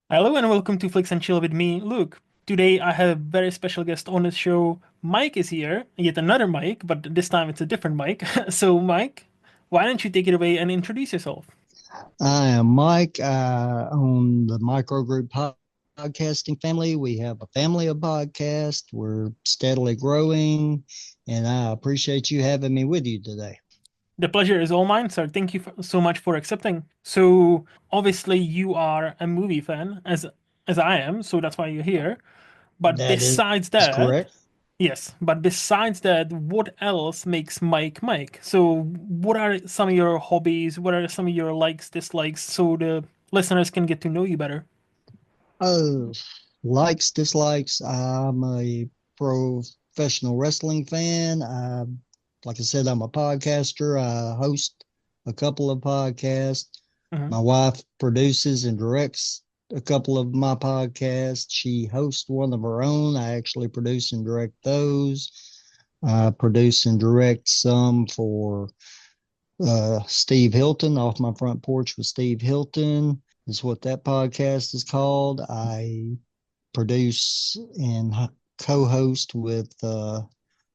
Hello and welcome to Flicks and Chill with me, Luke. Today I have a very special guest on the show. Mike is here, yet another Mike, but this time it's a different Mike. So, Mike, why don't you take it away and introduce yourself? I am Mike. I own the microgroup podcasting family. We have a family of podcasts. We're steadily growing, and I appreciate you having me with you today. The pleasure is all mine, sir. Thank you so much for accepting. So, obviously you are a movie fan, as I am, so that's why you're here. But That besides is that, correct. yes, but besides that, what else makes Mike Mike? So, what are some of your hobbies? What are some of your likes, dislikes, so the listeners can get to know you better? Oh, likes, dislikes. I'm a professional wrestling fan. Like I said, I'm a podcaster. I host a couple of podcasts. Hmm. My wife produces and directs a couple of my podcasts. She hosts one of her own. I actually produce and direct those. I produce and direct some for Steve Hilton, Off My Front Porch with Steve Hilton is what that podcast is called. I produce and co-host with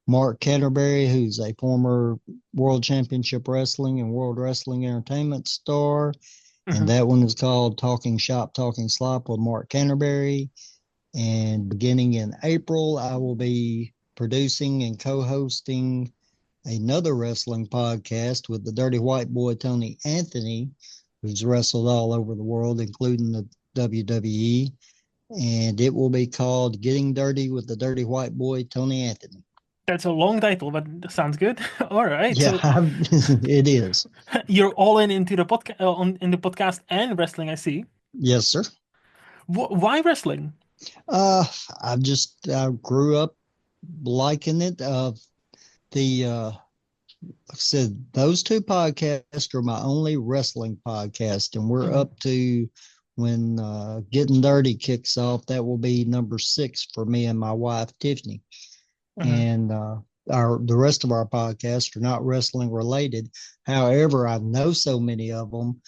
Mark Canterbury, who's a former World Championship Wrestling and World Wrestling Entertainment star. And Hmm. that one is called Talking Shop, Talking Slop with Mark Canterbury. And beginning in April, I will be producing and co hosting another wrestling podcast with the Dirty White Boy, Tony Anthony, who's wrestled all over the world, including the WWE. And it will be called Getting Dirty with the Dirty White Boy, Tony Anthony. That's a long title, but sounds good. All right, Yeah, so it is. you're all in into the podcast, in the podcast and wrestling. I see. Yes, sir. Why wrestling? Uh, I grew up liking it. Like I said, those two podcasts are my only wrestling podcast, and we're Hmm. up to when Getting Dirty kicks off. That will be number six for me and my wife Tiffany, Hmm. and our the rest of our podcasts are not wrestling related. However, I know so many of them.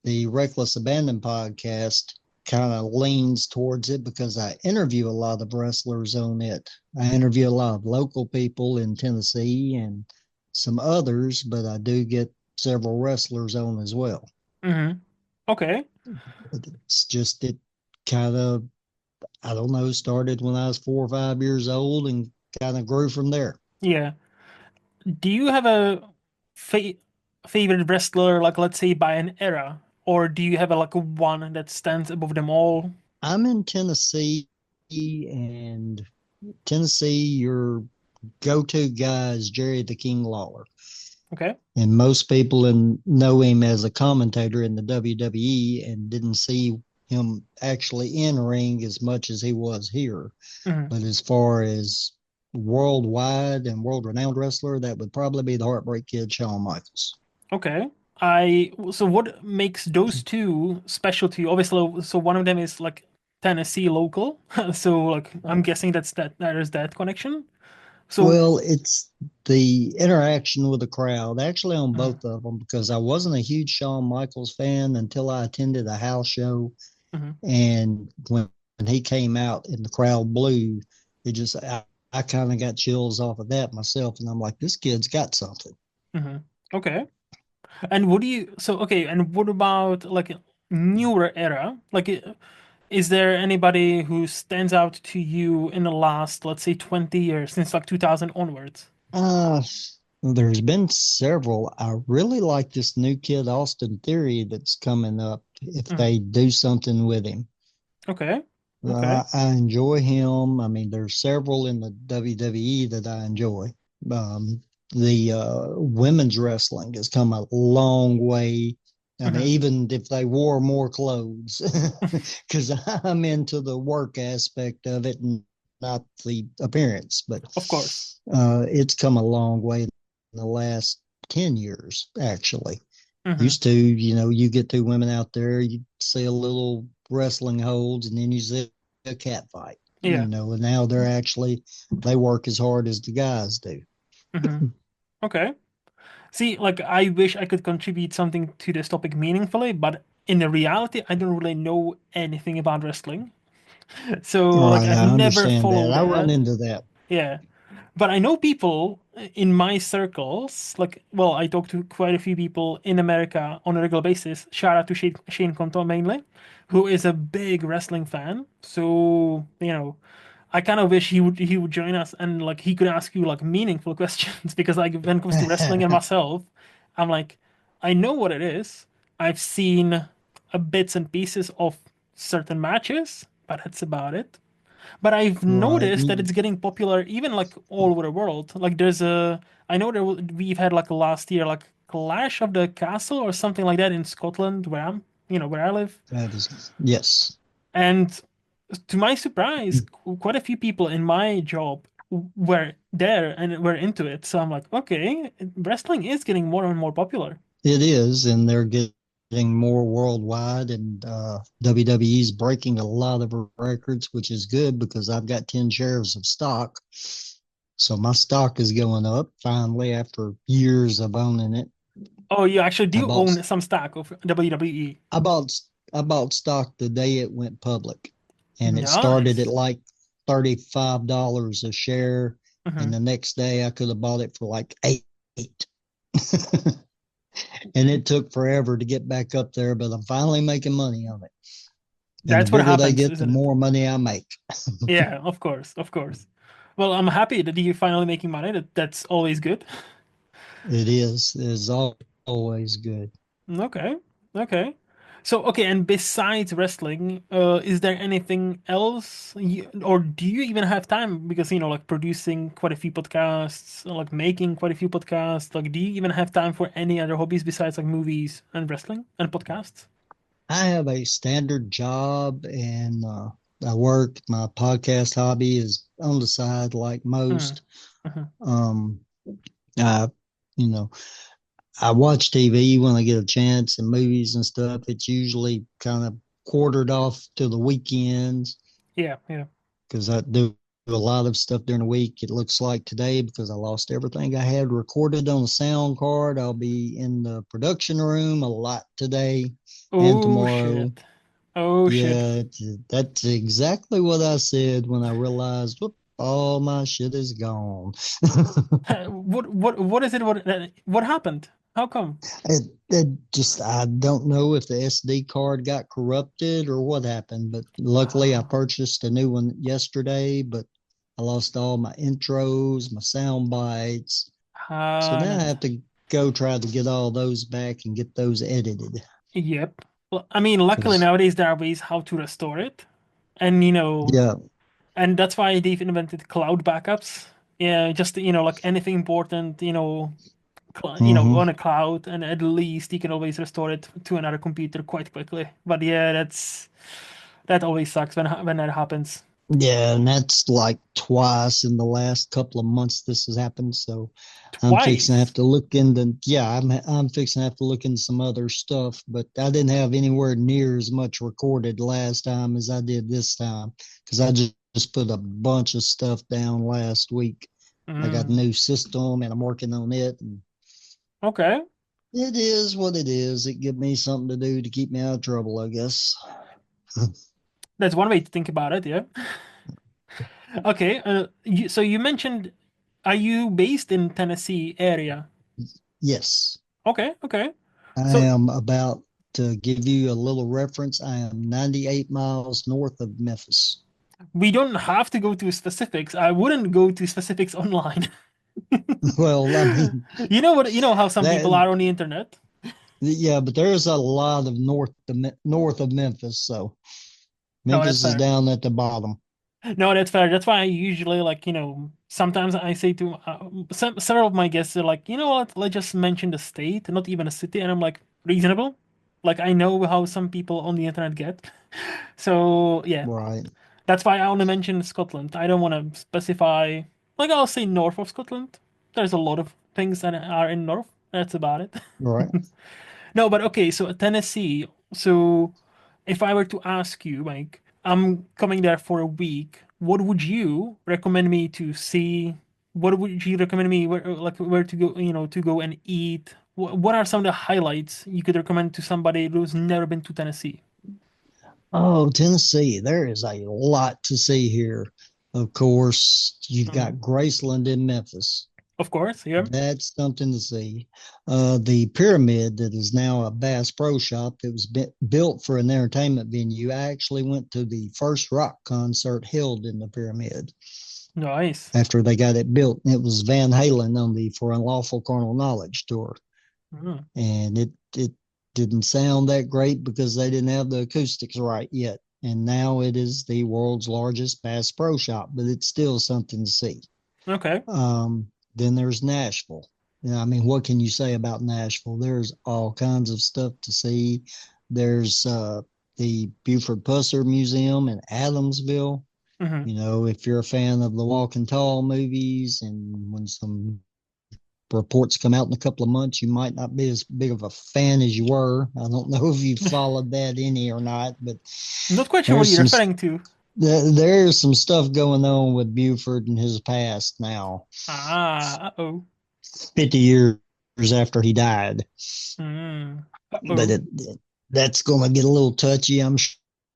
The Reckless Abandon podcast kind of leans towards it because I interview a lot of wrestlers on it. I interview a lot of local people in Tennessee and some others, but I do get several wrestlers on as well. Hmm. Okay. It's just it kind of, I don't know, started when I was 4 or 5 years old and kind of grew from there. Yeah. Do you have a fa favorite wrestler, like let's say by an era, or do you have like a one that stands above them all? I'm in Tennessee, and Tennessee, your go-to guy is Jerry the King Lawler. Okay. And most people know him as a commentator in the WWE and didn't see him actually in ring as much as he was here. Hmm. But as far as worldwide and world renowned wrestler, that would probably be the Heartbreak Kid, Shawn Michaels. Okay. So what makes those two special to you? Obviously, so one of them is like Tennessee local. So like I'm guessing that is that connection. So Well, it's the interaction with the crowd, actually, on uh, both of them, because I wasn't a huge Shawn Michaels fan until I attended a house show. mhm, And when he came out and the crowd blew, it just, I kind of got chills off of that myself. And I'm like, this kid's got something. mhm. Okay. And what do you so okay, and what about like a newer era? Like is there anybody who stands out to you in the last, let's say 20 years, since like 2000 onwards? Uh, there's been several. I really like this new kid, Austin Theory, that's coming up if Mhm. they do something with him. Okay. Okay. I enjoy him. I mean, there's several in the WWE that I enjoy. Um, the women's wrestling has come a long way. I mean, Hmm. even if they wore more clothes, because I'm into the work aspect of it and not the appearance. But Of course. it's come a long way in the last 10 years, actually. Hmm. Used to, you get two women out there, you see a little wrestling holds, and then you see a cat fight, Yeah. and now they work as hard as the guys do. Hmm. Okay. See, like I wish I could contribute something to this topic meaningfully, but in the reality, I don't really know anything about wrestling. So like Right, I've I never understand that. followed I run it. into that. Yeah. But I know people in my circles, like, well, I talk to quite a few people in America on a regular basis. Shout out to Shane Conto mainly, who is a big wrestling fan. So, I kind of wish he would join us and like he could ask you like meaningful questions because like when it comes to wrestling and myself, I'm like, I know what it is. I've seen bits and pieces of certain matches, but that's about it. But I've Right. noticed that it's getting popular even like all over the world. Like I know we've had like last year like Clash of the Castle or something like that in Scotland where I live. That is, yes. And to my surprise, quite a few people in my job were there and were into it. So I'm like, okay, wrestling is getting more and more popular. It is, and they're getting more worldwide, and WWE's breaking a lot of records, which is good because I've got 10 shares of stock. So my stock is going up finally after years of owning it. Oh, you actually I do bought own some stock of WWE. I bought I bought stock the day it went public, and it started at Nice. like $35 a share, and Mhm. the next day I could have bought it for like eight. And it took forever to get back up there, but I'm finally making money on it. And the That's what bigger they happens, get, the isn't it? more money I make. Yeah, of course, of course. Well, I'm happy that you're finally making money. That's always good. It is always good. Okay, okay. So, okay, and besides wrestling, is there anything else, or do you even have time? Because, like producing quite a few podcasts, like making quite a few podcasts, like, do you even have time for any other hobbies besides like movies and wrestling and podcasts? I have a standard job, and I work. My podcast hobby is on the side, like Mm, most. mhm. Um, I, you know, I watch TV when I get a chance and movies and stuff. It's usually kind of quartered off to the weekends Yeah, yeah. because I do a lot of stuff during the week. It looks like today, because I lost everything I had recorded on the sound card, I'll be in the production room a lot today and Oh, tomorrow. shit. Oh, shit. Yeah, that's exactly what I said when I realized, whoop, all my shit is gone. What is it? What happened? How come? It just, I don't know if the SD card got corrupted or what happened, but luckily I Oh, purchased a new one yesterday, but I lost all my intros, my sound bites. So now I that. have to go try to get all those back and get those edited. Yep. Well, I mean, luckily Because, nowadays there are ways how to restore it, and yeah, and that's why they've invented cloud backups. Yeah, just like anything important, hmm, on a cloud, and at least you can always restore it to another computer quite quickly. But yeah, that always sucks when that happens. yeah, and that's like twice in the last couple of months this has happened. So I'm fixing to have Twice. to look into, yeah, I'm fixing to have to look into some other stuff, but I didn't have anywhere near as much recorded last time as I did this time because I just put a bunch of stuff down last week. I got a Mm, new system and I'm working on it, and okay, it is what it is. It gives me something to do to keep me out of trouble, I guess. that's one way to think about it. Yeah. Okay. So you mentioned, are you based in Tennessee area? Yes, Okay, okay. I So am about to give you a little reference. I am 98 miles north of Memphis. we don't have to go to specifics. I wouldn't go to specifics online. Well, I mean, You know how some people that, are on the internet. yeah, but there's a lot of north of Memphis, so No, that's Memphis is fair. down at the bottom. No, that's fair. That's why I usually like, sometimes I say to several of my guests, they're like, you know what? Let's just mention the state, not even a city. And I'm like, reasonable. Like I know how some people on the internet get. So yeah, Right, that's why I only mention Scotland. I don't want to specify, like I'll say north of Scotland. There's a lot of things that are in north. That's about it. right. No, but okay, so Tennessee. So if I were to ask you, like, I'm coming there for a week, what would you recommend me to see? What would you recommend me where to go, to go and eat? What are some of the highlights you could recommend to somebody who's never been to Tennessee? Oh, Tennessee, there is a lot to see here. Of course, you've Mhm. got Graceland in Memphis. Of course, yeah. That's something to see. The pyramid that is now a Bass Pro Shop that was built for an entertainment venue. I actually went to the first rock concert held in the pyramid Nice. after they got it built. It was Van Halen on the For Unlawful Carnal Knowledge tour. Mhm. And it didn't sound that great because they didn't have the acoustics right yet. And now it is the world's largest Bass Pro Shop, but it's still something to see. Okay. Then there's Nashville. Yeah, I mean, what can you say about Nashville? There's all kinds of stuff to see. There's the Buford Pusser Museum in Adamsville. Hmm. You know, if you're a fan of the Walking Tall movies, and when some reports come out in a couple of months, you might not be as big of a fan as you were. I don't know if you followed that any or not, but Not quite sure what there's you're some referring to. there's some stuff going on with Buford and his past now. Ah, uh-oh. 50 years after he died. Mm. But Uh-oh. that's going to get a little touchy, I'm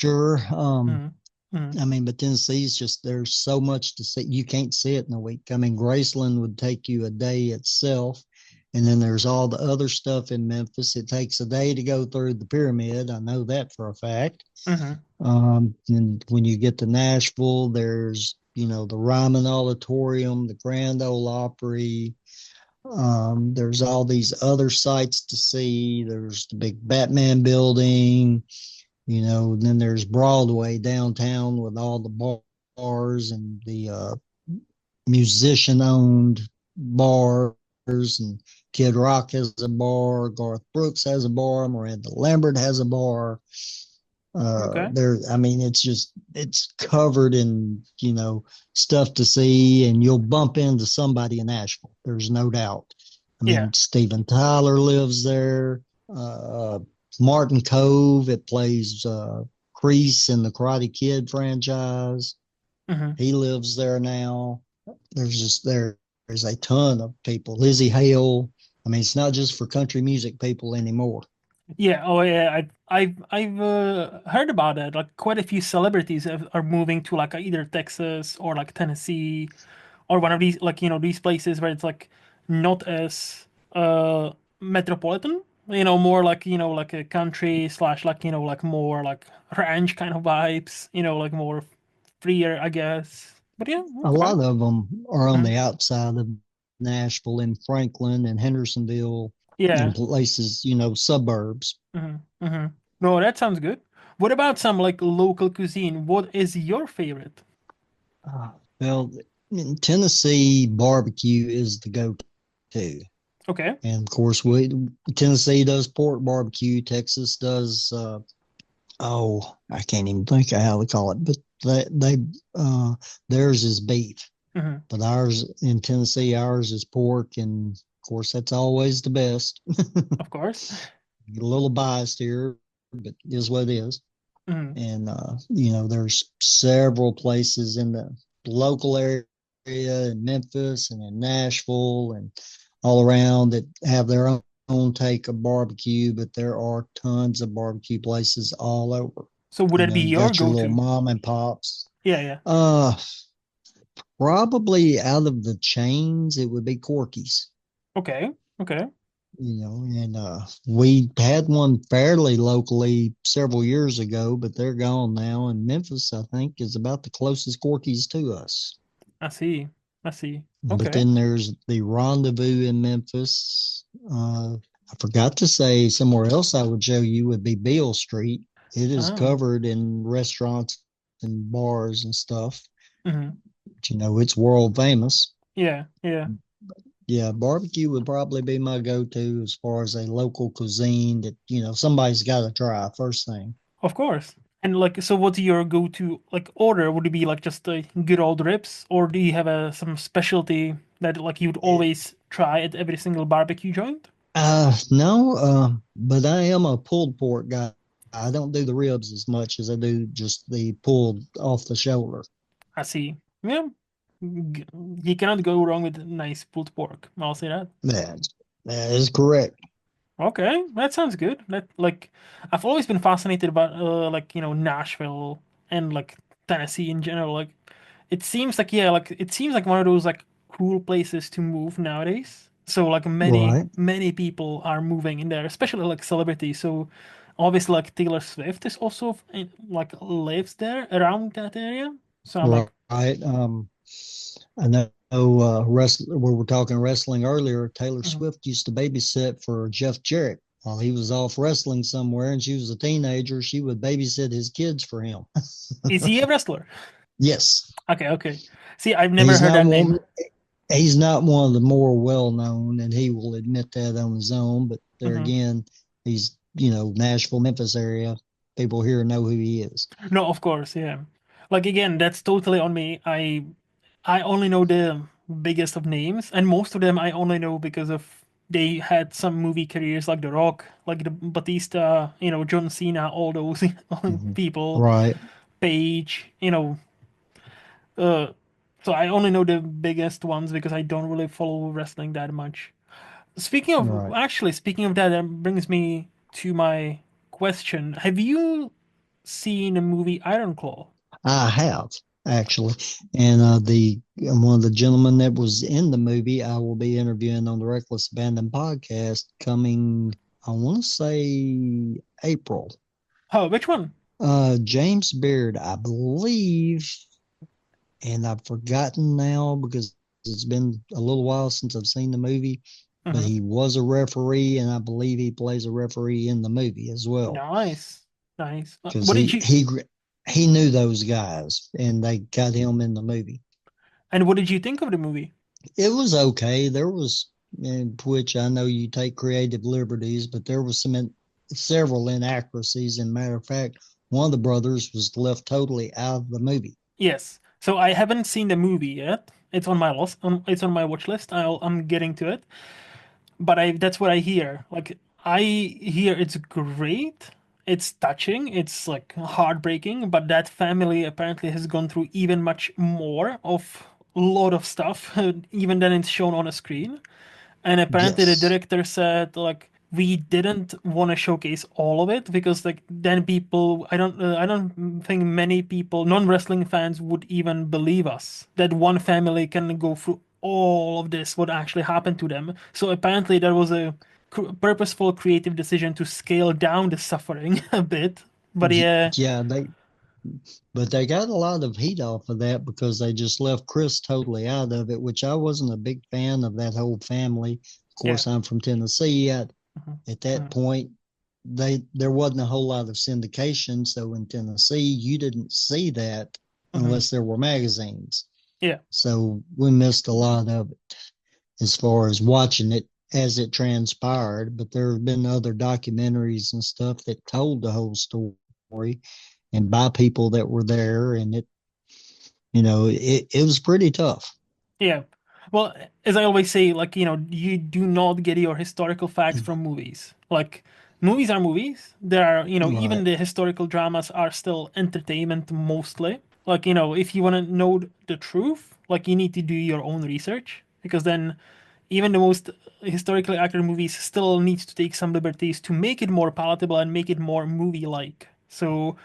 sure. Mm. Mm. I mean, but Tennessee's just, there's so much to see. You can't see it in a week. I mean, Graceland would take you a day itself. And then there's all the other stuff in Memphis. It takes a day to go through the pyramid. I know that for a fact. Hmm. And when you get to Nashville, there's, the Ryman Auditorium, the Grand Ole Opry, there's all these other sites to see. There's the big Batman building, and then there's Broadway downtown with all the bars and the musician owned bars. And Kid Rock has a bar, Garth Brooks has a bar, Miranda Lambert has a bar. Okay. I mean, it's covered in, stuff to see, and you'll bump into somebody in Nashville. There's no doubt. I Yeah. mean, Steven Tyler lives there. Uh, Martin Cove, it plays Kreese in the Karate Kid franchise. Hmm. He lives there now. There's a ton of people. Lizzie Hale. I mean, it's not just for country music people anymore. Yeah. Oh, yeah. I've heard about that. Like quite a few celebrities are moving to like either Texas or like Tennessee or one of these like these places where it's like not as uh metropolitan, more like like a country slash like like more like ranch kind of vibes, like more freer, I guess. But yeah, A okay. lot of them are on Hmm. the outside of Nashville, in Franklin and Hendersonville, in Yeah. places, suburbs. Hmm. Hmm. No, that sounds good. What about some like local cuisine? What is your favorite? Well, in Tennessee, barbecue is the go-to. Okay. And of course, Tennessee does pork barbecue. Texas does, I can't even think of how they call it, but uh, theirs is beef. Hmm. But ours in Tennessee, ours is pork. And of course, that's always the best. Of course. Get a little biased here, but it is what it is. Hmm. And there's several places in the local area in Memphis and in Nashville and all around that have their own take of barbecue, but there are tons of barbecue places all over. So would that be You your got your little go-to? mom and pops. Yeah, yeah. Uh Probably out of the chains, it would be Corky's. Okay. Okay. And we had one fairly locally several years ago, but they're gone now. And Memphis, I think, is about the closest Corky's to us. I see. I see. But Okay. then there's the Rendezvous in Memphis. I forgot to say somewhere else I would show you would be Beale Street. It is Oh. covered in restaurants and bars and stuff. Hmm. But, it's world famous. Yeah, yeah. Yeah, barbecue would probably be my go-to as far as a local cuisine that, somebody's got to try first thing. Of course. And like, so what's your go-to like order? Would it be like just the good old ribs, or do you have some specialty that like you'd always try at every single barbecue joint? No, but I am a pulled pork guy. I don't do the ribs as much as I do just the pulled off the shoulder. I see. Yeah. G- You cannot go wrong with nice pulled pork. I'll say that. That, that is correct. Okay, that sounds good. That like I've always been fascinated about like Nashville and like Tennessee in general. Like it seems like yeah, like it seems like one of those like cool places to move nowadays. So like Right, many people are moving in there, especially like celebrities. So obviously like Taylor Swift is also like lives there around that area. So I'm like, right. I know we were talking wrestling earlier. Taylor mhm. Swift used to babysit for Jeff Jarrett while he was off wrestling somewhere, and she was a teenager. She would babysit his kids for him. Is he a wrestler? Yes, Okay, okay. See, I've never he's heard not that name. one. He's not one of the more well known, and he will admit that on his own. But there Hmm. again, he's Nashville, Memphis area. People here know who he is. No, of course, yeah. Like again, that's totally on me. I only know the biggest of names, and most of them I only know because of they had some movie careers like The Rock, like the Batista, John Cena, all those Mhm. people, Right, Page, uh so I only know the biggest ones because I don't really follow wrestling that much. right. Speaking of that, that brings me to my question. Have you seen the movie Iron Claw? I have actually, and the one of the gentlemen that was in the movie, I will be interviewing on the Reckless Abandon podcast coming. I want to say April. Oh, which one? James Beard, I believe, and I've forgotten now because it's been a little while since I've seen the movie. But Hmm. he was a referee, and I believe he plays a referee in the movie as well Nice, nice. because What did you he knew those guys, and they got him in the movie. and what did you think of the movie? It was okay. There was, in which I know you take creative liberties, but there was several inaccuracies. And matter of fact, one of the brothers was left totally out of the movie. Yes. So I haven't seen the movie yet. It's on my list. It's on my watch list. I'm getting to it. But I that's what I hear. Like I hear it's great. It's touching. It's like heartbreaking. But that family apparently has gone through even much more of a lot of stuff, even than it's shown on a screen. And apparently the Yes. director said like we didn't want to showcase all of it because like then people I don't think many people non-wrestling fans would even believe us that one family can go through all of this what actually happened to them. So apparently there was a purposeful creative decision to scale down the suffering a bit. But yeah, Yeah, but they got a lot of heat off of that because they just left Chris totally out of it, which I wasn't a big fan of that whole family. Of yeah. course, I'm from Tennessee. Mhm, At that mhm, point, there wasn't a whole lot of syndication. So in Tennessee, you didn't see that mhm. unless there were magazines. Yeah. So we missed a lot of it as far as watching it as it transpired. But there have been other documentaries and stuff that told the whole story and by people that were there, and it was pretty tough. Yeah. Well, as I always say, like, you do not get your historical facts from movies. Like, movies are movies. There are, even Right. the historical dramas are still entertainment mostly. Like, if you want to know the truth, like, you need to do your own research because then even the most historically accurate movies still needs to take some liberties to make it more palatable and make it more movie-like. So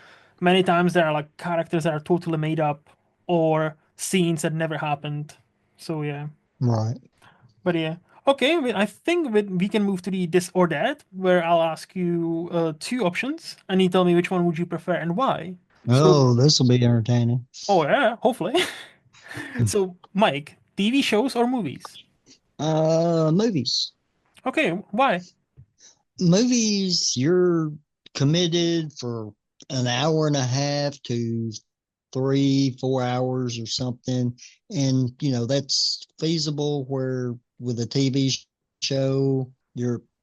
many times there are like characters that are totally made up or scenes that never happened. So yeah, Right. but yeah. Okay, I think we can move to the this or that, where I'll ask you two options, and you tell me which one would you prefer and why. So, Oh, this will be entertaining. oh yeah, hopefully. So, Mike, TV shows or movies? Movies. Okay, why? Movies, you're committed for an hour and a half to 3, 4 hours or something. And, that's feasible where with a TV show,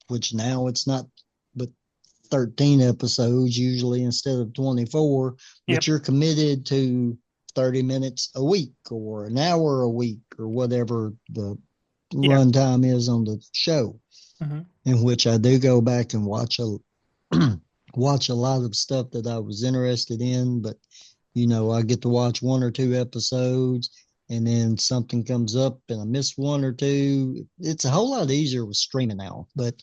which now it's not but 13 episodes usually instead of 24, but Yep. you're committed to 30 minutes a week or an hour a week or whatever the Yeah. runtime is on the show, Hmm. in which I do go back and watch a watch a lot of stuff that I was interested in, but I get to watch 1 or 2 episodes and then something comes up and I miss one or two. It's a whole lot easier with streaming now, but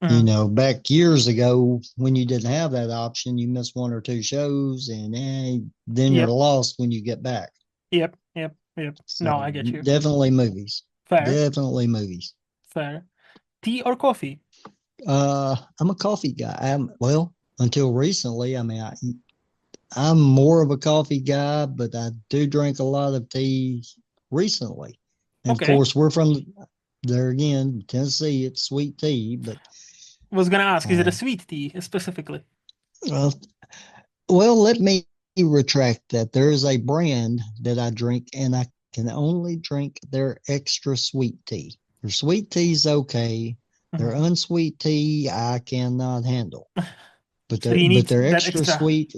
You Hmm. know, back years ago when you didn't have that option, you miss one or two shows and then you're Yep. lost when you get back. Yep. Yep. Yep. No, So I get you. definitely movies. Fair. Definitely movies. Fair. Tea or coffee? I'm a coffee guy. Well, until recently, I'm more of a coffee guy, but I do drink a lot of tea recently. And of Okay. course, we're from there again, Tennessee. It's sweet tea, but Was gonna ask, is it a uh, sweet tea specifically? uh, well, let me retract that. There is a brand that I drink, and I can only drink their extra sweet tea. Their sweet tea's okay. Their Hmm. unsweet tea I cannot handle. But So you need their that extra extra. sweet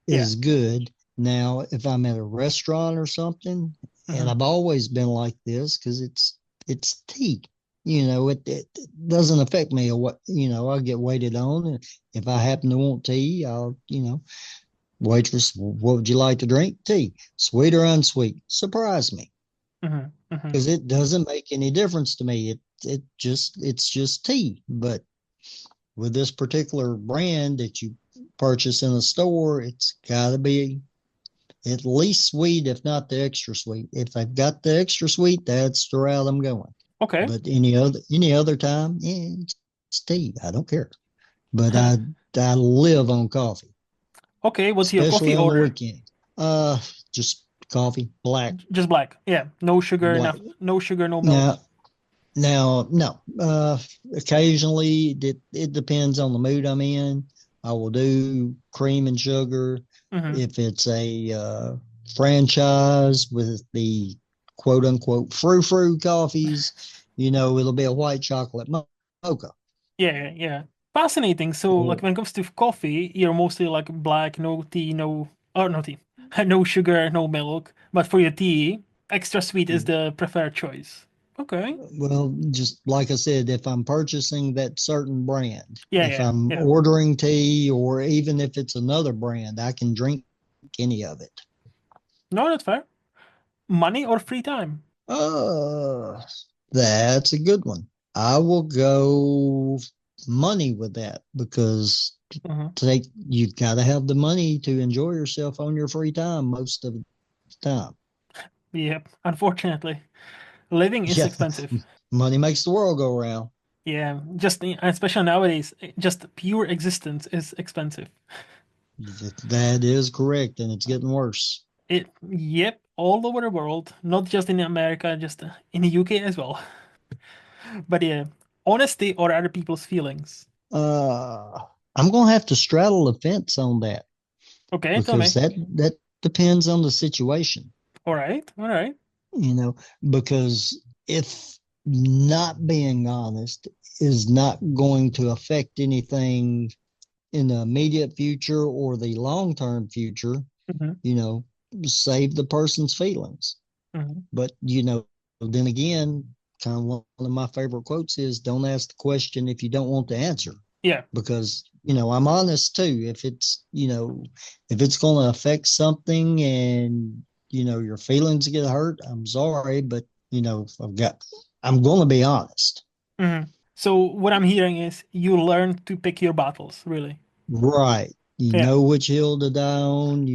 Yeah. is good. Now, if I'm at a restaurant or something, and Hmm. I've always been like this because it's tea. You know, it doesn't affect me or what, I'll get waited on. And if I happen to want tea, I'll, waitress, what would you like to drink? Tea, sweet or unsweet. Surprise me Hmm. Hmm. because it doesn't make any difference to me. It's just tea. But with this particular brand that you purchase in a store, it's got to be at least sweet, if not the extra sweet. If I've got the extra sweet, that's the route I'm going. Okay. But any other time, yeah, it's tea. I don't care. But I live on coffee, Okay. What's your especially coffee on the order? weekend. Just coffee, black, Just black. Yeah. No sugar. black. Enough. No sugar. No milk. Now, no. Occasionally, it depends on the mood I'm in. I will do cream and sugar. Hmm. If it's a franchise with the quote unquote frou coffees, it'll be a white chocolate mocha. Yeah. Yeah. Yeah. Fascinating. So, like, Or, when it comes to coffee, you're mostly like black, no tea, no, or no tea, no sugar, no milk. But for your tea, extra sweet is the preferred choice. Okay. well, just like I said, if I'm purchasing that certain brand, Yeah. if Yeah. I'm Yeah. ordering tea, or even if it's another brand, I can drink any of it. No, that's fair. Money or free time? Uh, that's a good one. I will go money with that because Hmm. you've got to have the money to enjoy yourself on your free time most of the time. Yep. Unfortunately, living is Yeah, expensive. money makes the world go around. Yeah. Just especially nowadays, just pure existence is expensive. That is correct, and it's getting worse. Yep, all over the world, not just in America, just in the UK as well. But yeah, honesty or other people's feelings. Uh, I'm gonna have to straddle the fence on that Okay, tell because me. that depends on the situation. All right, all right. you know, because if not being honest is not going to affect anything in the immediate future or the long term future, Hmm. you know, save the person's feelings. Hmm. But, then again, kind of one of my favorite quotes is don't ask the question if you don't want the answer. Yeah. Because, I'm honest too. If it's going to affect something and, your feelings get hurt, I'm sorry, but, I'm going to be honest. Hmm. So what I'm hearing is you learn to pick your battles, really. Right. You Yeah. know which hill to die on.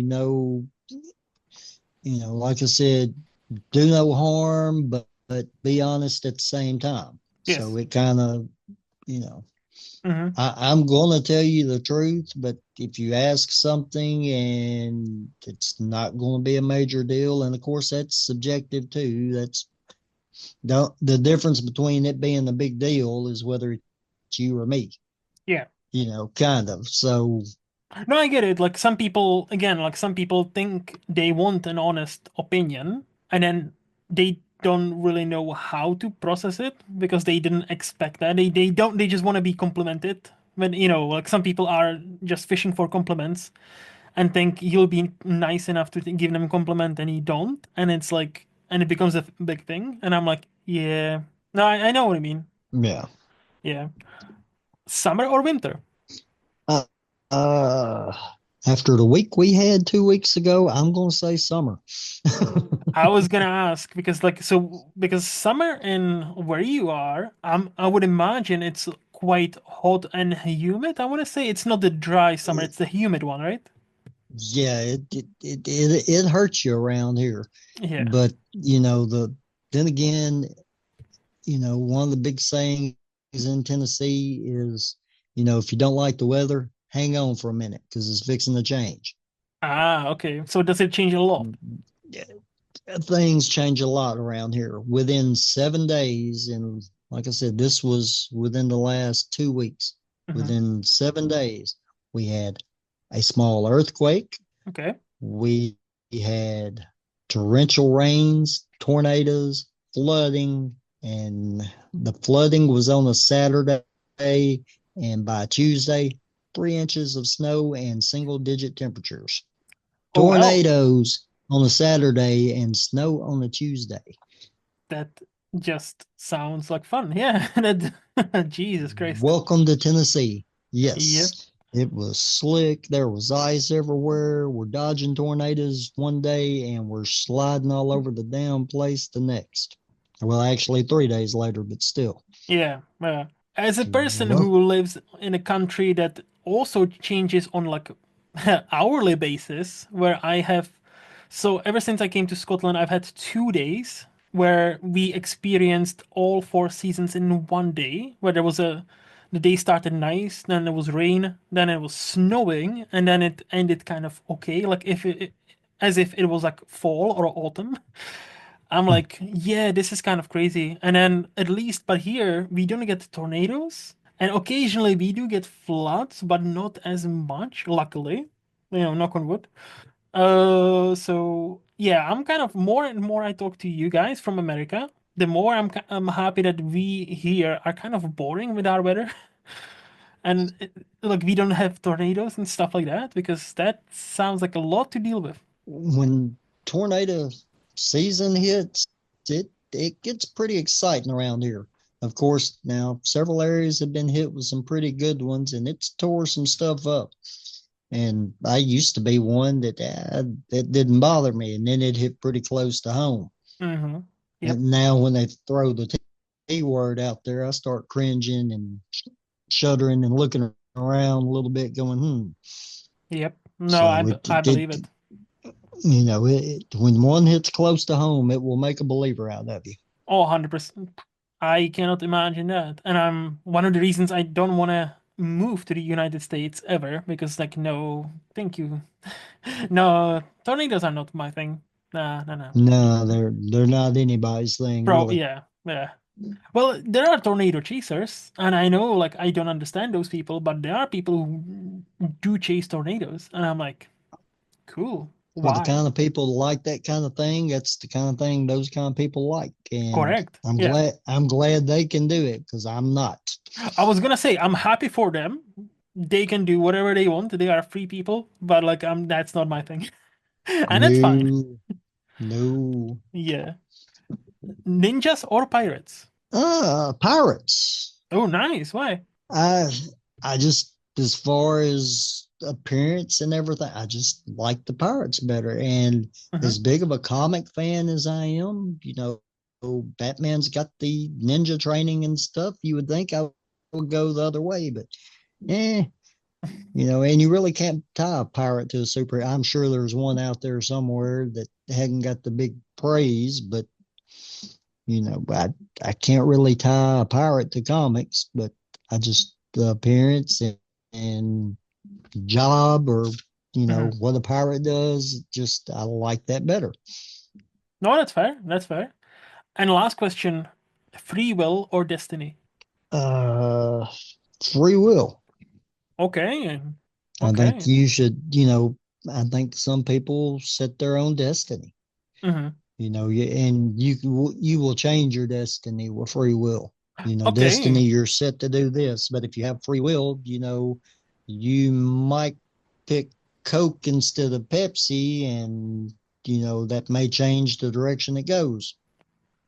Like I said, do no harm, but be honest at the same time. So Yes. it kind of, you know, Hmm. I'm going to tell you the truth, but if you ask something and it's not going to be a major deal, and of course that's subjective too. That's the difference between it being a big deal is whether it's you or me, Yeah. kind of. So, No, I get it. Like some people, again, like some people think they want an honest opinion, and then they don't really know how to process it because they didn't expect that. They don't. They just want to be complimented. But like some people are just fishing for compliments and think you'll be nice enough to give them a compliment, and you don't, and it's like, and it becomes a big thing. And I'm like, yeah, no, I know what I mean. yeah. Yeah, summer or winter? Uh, uh, After the week we had 2 weeks ago, I'm going to say summer. I was gonna ask because summer in where you are, I would imagine it's quite hot and humid. I want to say it's not the dry summer, it's the humid one, right? Yeah, it hurts you around here. Yeah. But then again, one of the big sayings in Tennessee is, if you don't like the weather, hang on for a minute because it's fixing to change. Ah, okay. So does it change a lot? Yeah, things change a lot around here within 7 days. And like I said, this was within the last 2 weeks. Hmm. Within 7 days, we had a small earthquake. Okay. We had torrential rains, tornadoes, flooding, and the flooding was on a Saturday. And by Tuesday, 3 inches of snow and single digit temperatures. Oh well, Tornadoes on a Saturday and snow on a Tuesday. that just sounds like fun. Yeah. That Jesus Christ. Welcome to Tennessee. Yeah. Yes, it was slick. There was ice everywhere. We're dodging tornadoes one day and we're sliding all over the damn place the next. Well, actually, 3 days later, but still. Yeah. As a person Well, who lives in a country that also changes on like hourly basis, where I have so ever since I came to Scotland, I've had 2 days where we experienced all four seasons in one day, where there was the day started nice, then there was rain, then it was snowing, and then it ended kind of okay, like if as if it was like fall or autumn. I'm like, yeah, this is kind of crazy. And then at least, but here we don't get tornadoes, and occasionally we do get floods, but not as much, luckily. Knock on wood. So yeah, I'm kind of more and more I talk to you guys from America, the more I'm happy that we here are kind of boring with our weather, and like we don't have tornadoes and stuff like that because that sounds like a lot to deal with. when tornado season hits, it gets pretty exciting around here. Of course, now several areas have been hit with some pretty good ones, and it's tore some stuff up. And I used to be one that didn't bother me, and then it hit pretty close to home. Mm-hmm. Yep. And now when they throw the T word out there, I start cringing and shuddering and looking around a little bit, going, hmm. Yep. No, So I believe it. when one hits close to home, it will make a believer out of you. Oh, 100%. I cannot imagine that. And I'm one of the reasons I don't want to move to the United States ever because, like, no, thank you. No, tornadoes are not my thing. Nah, nah, nah. No, they're not anybody's thing, Bro, really. yeah, yeah. Well, there are tornado chasers, and I know, like, I don't understand those people, but there are people who do chase tornadoes, and I'm like, cool. For the Why? kind of people that like that kind of thing, that's the kind of thing those kind of people like. And Correct. Yeah. I'm glad they can do it because I'm not. I was gonna say I'm happy for them. They can do whatever they want. They are free people, but like that's not my thing. And that's fine. No, no. Yeah. Ninjas or pirates? Pirates. Oh, nice. Why? I I just as far as appearance and everything, I just like the Pirates better. And Hmm. as big of a comic fan as I am, Batman's got the ninja training and stuff. You would think I would go the other way, but eh, and you really can't tie a pirate to a super. I'm sure there's one out there somewhere that hadn't got the big praise, but I can't really tie a pirate to comics, but I just the appearance and job or Hmm. what a pirate does, just I like that better. No, that's fair. That's fair. And last question, free will or destiny? Uh, Free will. Okay. I think Okay. you should, I think some people set their own destiny. Hmm. And you will change your destiny with free will. Okay. Destiny, you're set to do this, but if you have free will, you might pick Coke instead of Pepsi, and that may change the direction it goes.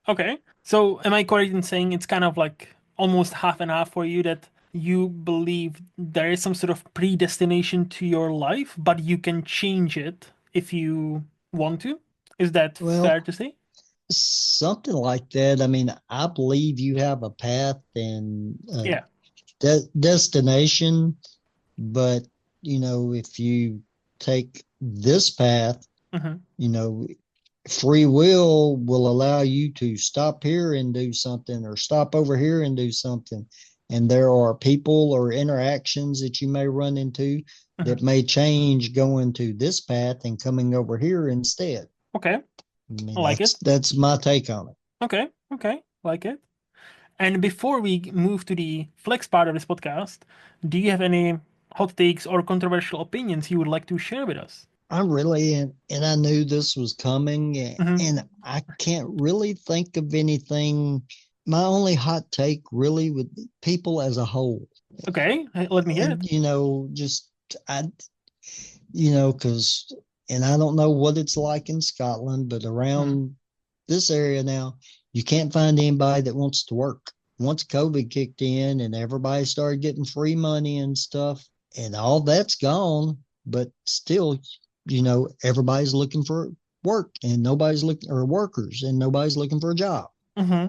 Okay. So am I correct in saying it's kind of like almost half and half for you that you believe there is some sort of predestination to your life, but you can change it if you want to? Is that fair Well, to say? something like that. I mean, I believe you have a path and Yeah. destination, but if you take this path, Hmm. you know, free will allow you to stop here and do something or stop over here and do something. And there are people or interactions that you may run into Hmm. that may change going to this path and coming over here instead. Okay, I I mean, like it. that's my take on it. Okay, okay, like it. And before we move to the flex part of this podcast, do you have any hot takes or controversial opinions you would like to share with us? I really and I knew this was coming, Hmm. and I can't really think of anything. My only hot take really would be people as a whole, Okay, let me hear and it. just I because and I don't know what it's like in Scotland, but Hmm. around this area now, you can't find anybody that wants to work. Once COVID kicked in and everybody started getting free money and stuff, and all that's gone, but still, everybody's looking for work and nobody's looking or workers and nobody's looking for a job. Hmm.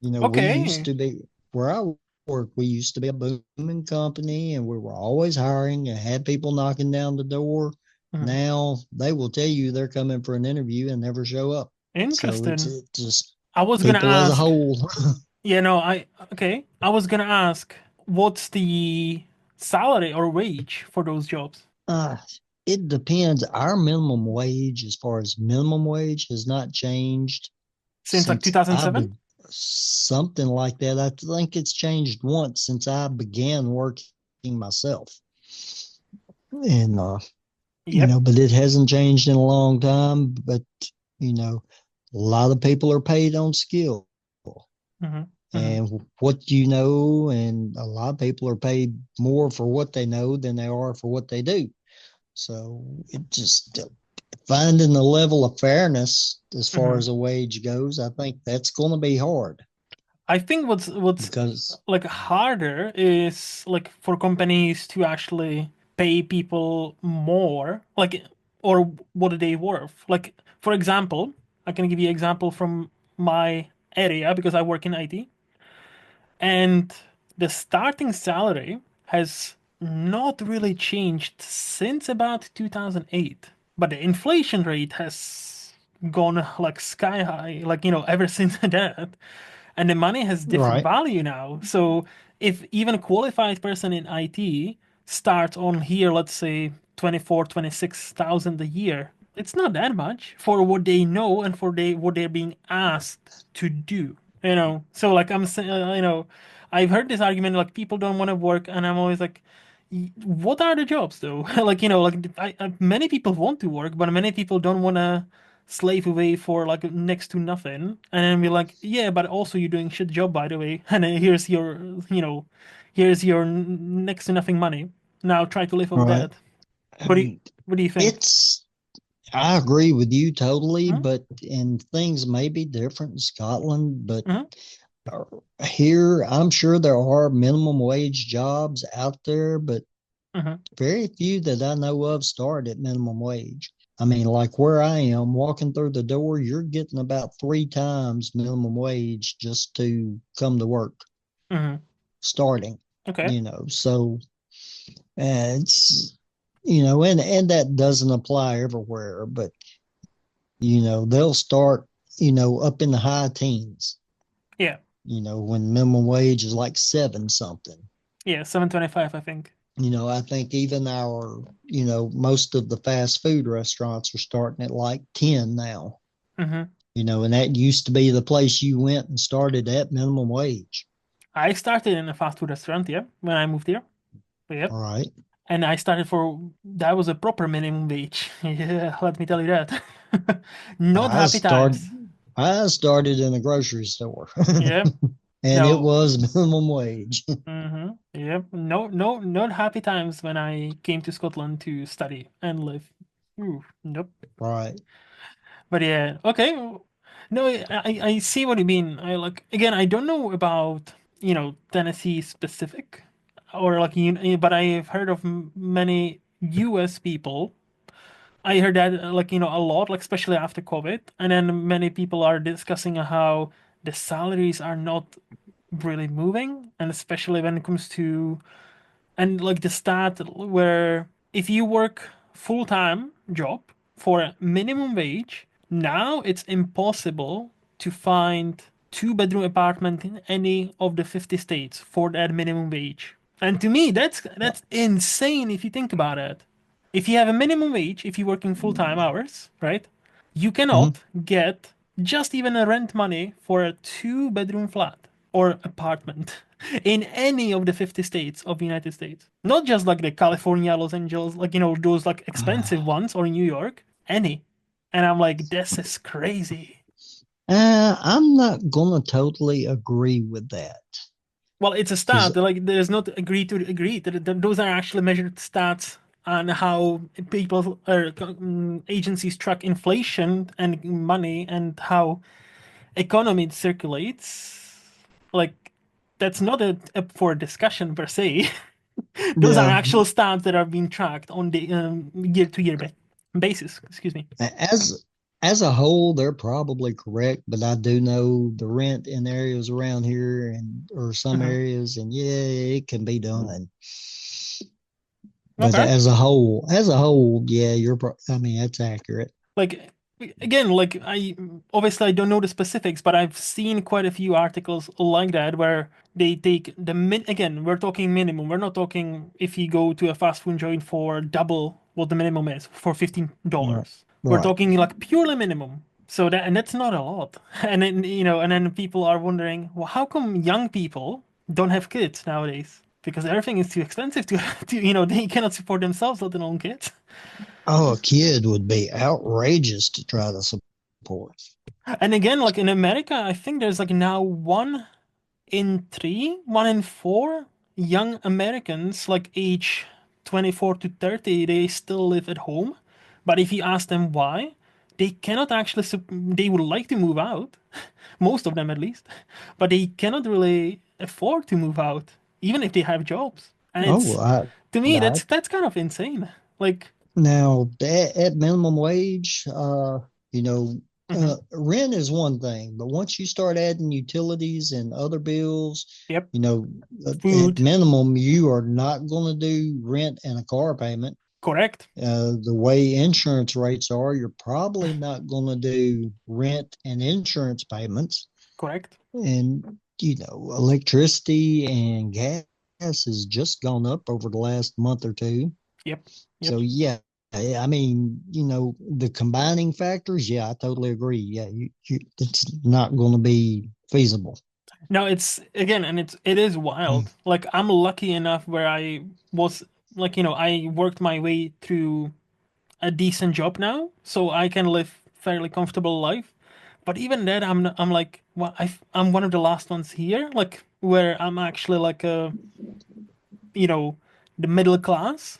We used Okay. to be where I work, we used to be a booming company and we were always hiring and had people knocking down the door. Hmm. Now they will tell you they're coming for an interview and never show up. So Interesting. it's just I was gonna people as a ask. whole. Yeah, no, okay. I was gonna ask, what's the salary or wage for those jobs uh, it depends. Our minimum wage, as far as minimum wage, has not changed since like since I 2007? be something like that. I think it's changed once since I began working myself. And Yep. but it hasn't changed in a long time. But a lot of people are paid on skill Hmm. Hmm. and what you know, and a lot of people are paid more for what they know than they are for what they do. So it just finding the level of fairness as far Hmm. as a wage goes, I think that's going to be hard I think what's because like harder is like for companies to actually pay people more, like or what are they worth? Like for example, I can give you an example from my area because I work in IT, and the starting salary has not really changed since about 2008, but the inflation rate has gone like sky high, like ever since that, and the money has different right, value now. So if even a qualified person in IT starts on here, let's say 24, 26,000 a year, it's not that much for what they know and for what they're being asked to do. So like I'm saying, I've heard this argument like people don't want to work, and I'm always like, what are the jobs though? Like many people want to work, but many people don't want to slave away for like next to nothing, and then we're like, yeah, but also you're doing shit job by the way, and then you know, here's your next to nothing money. Now try to live off right. that. What do you Um, what do you think? it's I agree with you totally, Hmm. but and things may be different in Scotland, but Hmm. here I'm sure there are minimum wage jobs out there, but Hmm. very few that I know of start at minimum wage. I mean, like where I am, walking through the door, you're getting about three times minimum wage just to come to work Hmm. starting, Okay. So it's, and that doesn't apply everywhere, but, they'll start, up in the high teens, Yeah. when minimum wage is like seven something. Yeah, 725 I think. I think even most of the fast food restaurants are starting at like 10 now, Hmm. and that used to be the place you went and started at minimum wage. I started in a fast food restaurant, yeah, when I moved here. Yep. All right. And I started for that was a proper minimum wage. Yeah, let me tell you that. Not I happy started, times. I started in a grocery store Yeah. and it No. was minimum wage. Mm-hmm. Yep. No, no, not happy times when I came to Scotland to study and live. Ooh, nope. Right. But yeah, okay. No, I see what you mean. I like again, I don't know about, Tennessee specific or like but I've heard of many US people. I heard that like a lot, like especially after COVID, and then many people are discussing how the salaries are not really moving, and especially when it comes to and like the stat where if you work full-time job for a minimum wage, now it's impossible to find two-bedroom apartment in any of the 50 states for that minimum wage. And to me, that's insane if you think about it. If you have a minimum wage, if you're working full-time hours, right? You Mhm. cannot get just even a rent money for a two-bedroom flat or apartment in any of the 50 states of the United States. Not just like the California, Los Angeles, like, those like expensive ones or New York, any. And I'm like, this is crazy. I'm not gonna totally agree with that Well, it's a because stat. Like, there's not agree to agree. Those are actually measured stats on how people or agencies track inflation and money and how economy circulates. Like, that's not up for discussion per se. Those are yeah, actual stats that are being tracked on the year-to-year basis. Excuse me. as as a whole, they're probably correct, but I do know the rent in areas around here and or some Hmm. areas, and yeah, it can be done. But Okay. as a whole, yeah, I mean, that's accurate. Like again, like I obviously I don't know the specifics, but I've seen quite a few articles like that where they take the min again, we're talking minimum. We're not talking if you go to a fast food joint for double what the minimum is for Right. $15. We're Right. talking like purely minimum. So that and that's not a lot. And then and then people are wondering, well, how come young people don't have kids nowadays? Because everything is too expensive to, they cannot support themselves, let alone kids. Oh, a kid would be outrageous to try to support. And again, like in America, I think there's like now 1 in 3, 1 in 4 young Americans, like age 24 to 30, they still live at home. But if you ask them why, they cannot actually, they would like to move out, most of them at least, but they cannot really afford to move out, even if they have jobs. And Oh, to me, I that's kind of insane. Like, now at minimum wage, you know, mhm, rent is one thing, but once you start adding utilities and other bills, yep, you know, at food, minimum, you are not going to do rent and a car payment. correct, The way insurance rates are, you're probably not going to do rent and insurance payments. correct, And, electricity and gas has just gone up over the last month or two. yep, yep. So, yeah, I mean, the combining factors, yeah, I totally agree. Yeah, it's not going to be feasible. No, it's again, and it is wild. Like I'm lucky enough where I was like, I worked my way through a decent job now, so I can live fairly comfortable life. But even then, I'm like, well, I'm one of the last ones here, like where I'm actually like you know, the middle class.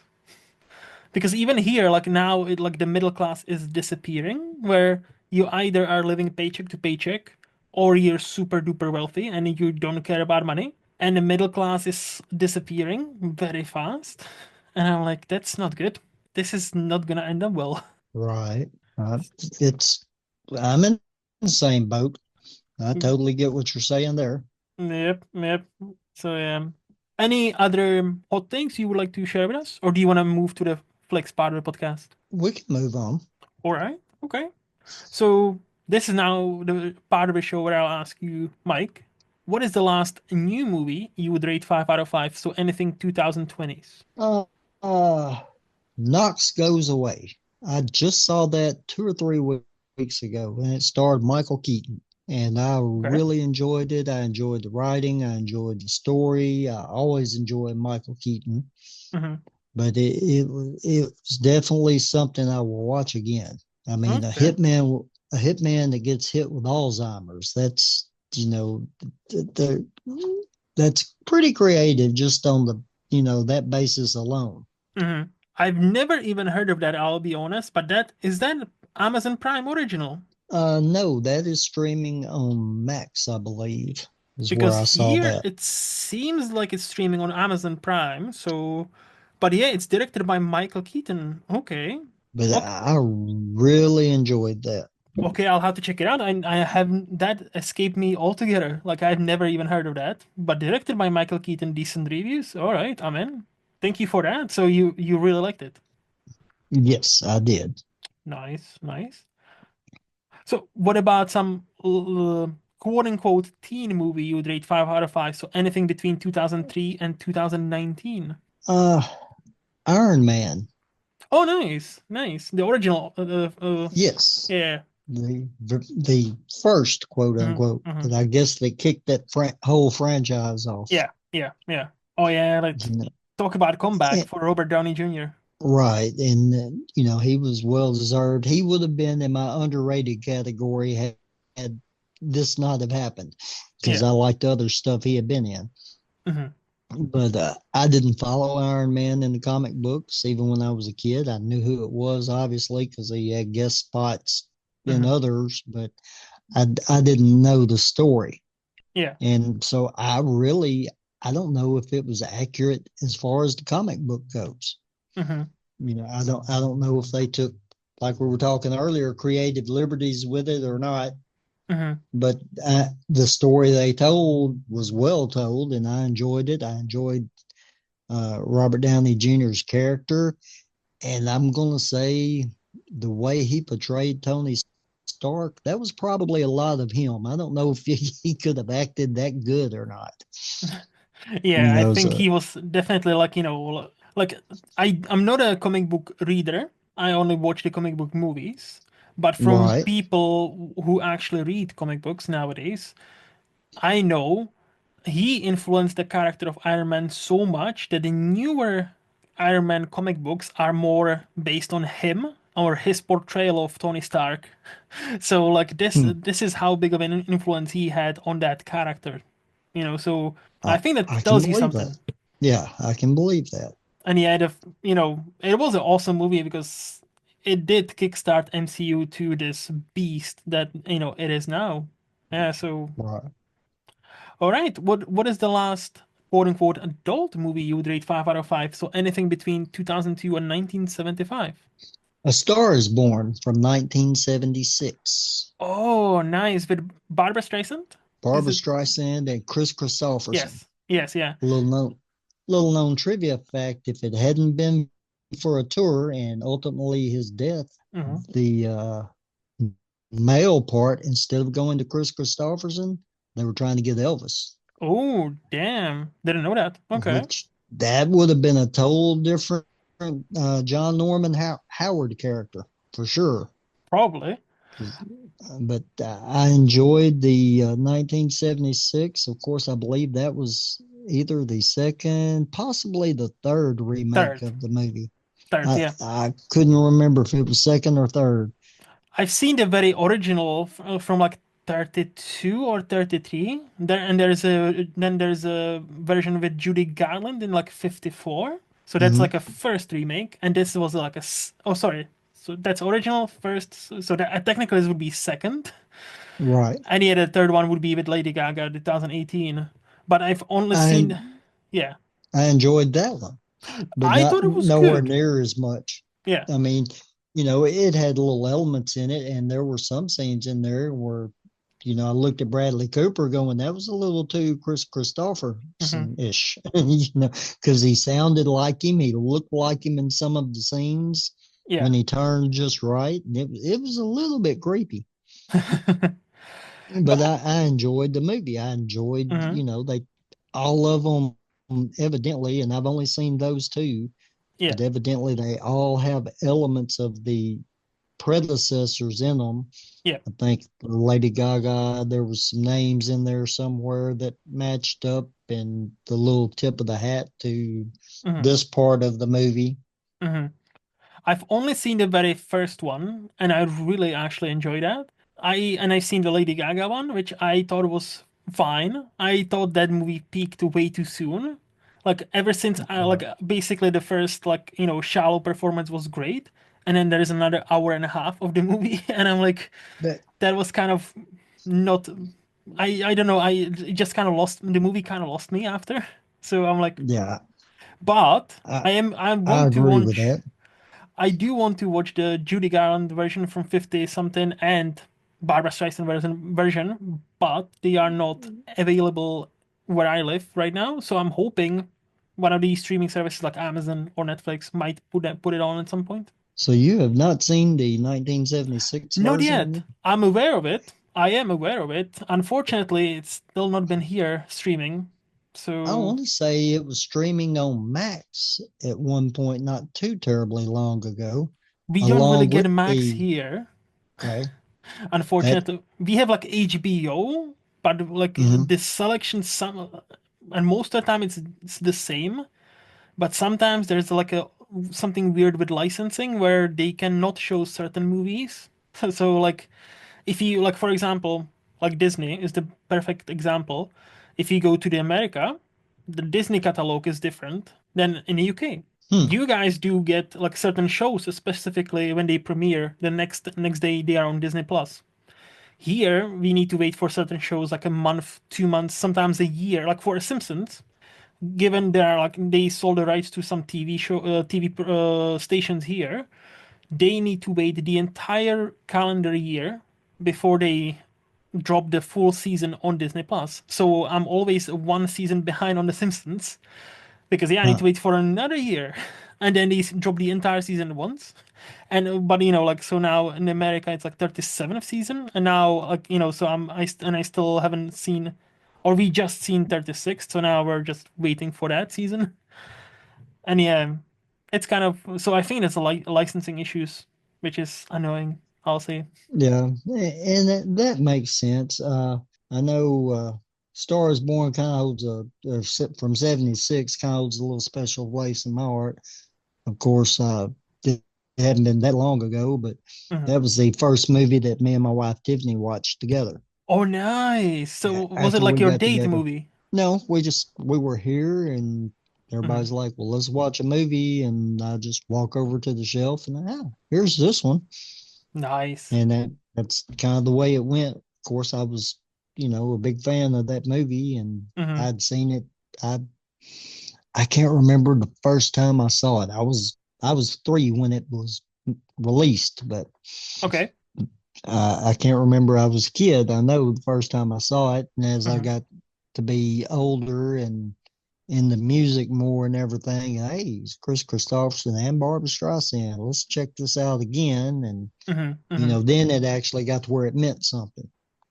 Because even here, like now, like the middle class is disappearing, where you either are living paycheck to paycheck, or you're super duper wealthy and you don't care about money, and the middle class is disappearing very fast. And I'm like, that's not good. This is not gonna end up well. Right. Uh, it's, I'm in the same boat. I totally get what you're saying there. Yep, yep. So yeah. Any other hot things you would like to share with us, or do you want to move to the flex part of the podcast? We can move on. All right. Okay. So this is now the part of the show where I'll ask you, Mike, what is the last new movie you would rate 5 out of 5? So anything 2020s. Uh, uh, Knox Goes Away. I just saw that 2 or 3 weeks ago, and it starred Michael Keaton. And I Okay. really enjoyed it. I enjoyed the writing. I enjoyed the story. I always enjoy Michael Keaton, Mm-hmm. but it was definitely something I will watch again. I mean, Okay. a hitman that gets hit with Alzheimer's. That's the, that's pretty creative just on that basis alone. Mm-hmm. I've never even heard of that, I'll be honest, but that Amazon Prime original? No, that is streaming on Max, I believe, is where Because I saw here that. it seems like it's streaming on Amazon Prime, so but yeah, it's directed by Michael Keaton. Okay. But Okay. I really enjoyed that. Okay, I'll have to check it out. I haven't that escaped me altogether. Like I've never even heard of that. But directed by Michael Keaton, decent reviews. All right, I'm in. Thank you for that. So you really liked it. Yes, I did. Nice, nice. So what about some quote unquote teen movie you'd rate 5 out of 5? So anything between 2003 and 2019. Uh, Iron Man. Oh, nice, nice. The original. Yes, Yeah. the first quote Hmm. unquote, Hmm. but I guess they kicked that whole franchise off. Yeah, yeah, yeah. Oh yeah, like You know, talk about comeback and, for Robert Downey Jr. right, and he was well deserved. He would have been in my underrated category had this not have happened, because Yeah. I liked other stuff he had been in. Hmm. But I didn't follow Iron Man in the comic books even when I was a kid. I knew who it was, obviously, because he had guest spots in Hmm. others, but I didn't know the story. Yeah. And so I don't know if it was accurate as far as the comic book goes. Hmm. I don't know if they took, like we were talking earlier, creative liberties with it or not. Hmm. But the story they told was well told, and I enjoyed it. I enjoyed Robert Downey Jr.'s character, and I'm going to say the way he portrayed Tony Stark, that was probably a lot of him. I don't know if he could have acted that good or not. Yeah, You I know, think so he was definitely like, like I'm not a comic book reader. I only watch the comic book movies. But from right. people who actually read comic books nowadays, I know he influenced the character of Iron Man so much that the newer Iron Man comic books are more based on him or his portrayal of Tony Stark. So like Hmm. this is how big of an influence he had on that character. So I think that I can tells you believe that. something. Yeah, I can believe that. And he had it was an awesome movie because it did kickstart MCU to this beast that, it is now. Yeah, so Right. all right. What is the last quote unquote adult movie you would rate 5 out of 5? So anything between 2002 and 1975. A Star is Born from 1976. Oh, nice. With Barbara Streisand? Is Barbara it? Streisand and Chris Christopherson. Yes. Yes, yeah. Little known, little known trivia fact: if it hadn't been for a tour and ultimately his death, Hmm. the male part, instead of going to Chris Christopherson, they were trying to get Elvis, Oh, damn. Didn't know that. Okay. which that would have been a total different John Norman Howard character for sure. Probably. 'Cause, but I enjoyed the 1976. Of course, I believe that was either the second, possibly the third remake Third. of the movie. Third, yeah. I couldn't remember if it was second or third. I've seen the very original from like 32 or 33. There's a version with Judy Garland in like 54. So that's Hmm. like a first remake, and this was like oh, sorry. So that's original first. So that technically this would be second, Right. and yeah, the third one would be with Lady Gaga, 2018. But I've only I seen, yeah. I enjoyed that one, but I not thought it was nowhere good. near as much. Yeah. I mean, it had little elements in it, and there were some scenes in there where, I looked at Bradley Cooper going, that was a little too Chris Hmm. Christopherson-ish, because he sounded like him, he looked like him in some of the scenes Yeah. when he turned just right, and it was a little bit creepy. But But I enjoyed the movie. I enjoyed, mhm, they all of them evidently, and I've only seen those two, yeah. but evidently they all have elements of the predecessors in them. Yeah. I think Lady Gaga, there was some names in there somewhere that matched up, and the little tip of the hat to Hmm. this part of the movie. Hmm. I've only seen the very first one, and I really actually enjoyed that. I've seen the Lady Gaga one, which I thought was fine. I thought that movie peaked way too soon. Like ever since like Right. basically the first like shallow performance was great, and then there is another hour and a half of the movie, and I'm like But that was kind of not. I don't know. It just kind of lost the movie. Kind of lost me after. So I'm like, yeah, but I I I want to agree with watch. that. I do want to watch the Judy Garland version from 50 something and Barbara Streisand version, but they are not available where I live right now. So I'm hoping one of these streaming services like Amazon or Netflix might put it on at some point. So you have not seen the 1976 Not version? yet. I'm aware of it. I am aware of it. Unfortunately, it's still not been here streaming. I So want to say it was streaming on Max at one point, not too terribly long ago, we don't really along get with Max the, here. okay, that, Unfortunately, we have like HBO, but like mhm, the selection some and most of the time it's the same. But sometimes there's like a something weird with licensing where they cannot show certain movies. So like if you like for example, like Disney is the perfect example. If you go to the America, the Disney catalog is different than in the UK. hmm, You guys do get like certain shows specifically when they premiere the next day they are on Disney Plus. Here we need to wait for certain shows like a month, 2 months, sometimes a year. Like for Simpsons, given they're like they sold the rights to some TV stations here, they need to wait the entire calendar year before they drop the full season on Disney Plus. So I'm always one season behind on The Simpsons because yeah, I need huh, to wait for another year, and then they drop the entire season once. And but like so now in America it's like 37th season, and now like so I still haven't seen, or we just seen 36th, so now we're just waiting for that season. And yeah, it's kind of so I think it's a licensing issues, which is annoying. I'll say. yeah, and that makes sense. I know Star is Born kind of holds from 76 kind of holds a little special place in my heart. Of course, it hadn't been that long ago, but Mhm. that was the first movie that me and my wife Tiffany watched together. Oh, nice. So was it After like we your got date together, movie? no, we were here and Mhm. everybody's like, well, let's watch a movie. And I just walk over to the shelf and here's this one. Nice. And that's kind of the way it went. Of course, I was, a big fan of that movie and Hmm. I'd seen it. I I can't remember the first time I saw it. I was 3 when it was released, but Okay. I can't remember. I was a kid. I know the first time I saw it, and as I Hmm. got to be older and in the music more and everything, hey, it's Chris Christopherson and Barbara Streisand. Let's check this out again. And Hmm. Hmm. then it actually got to where it meant something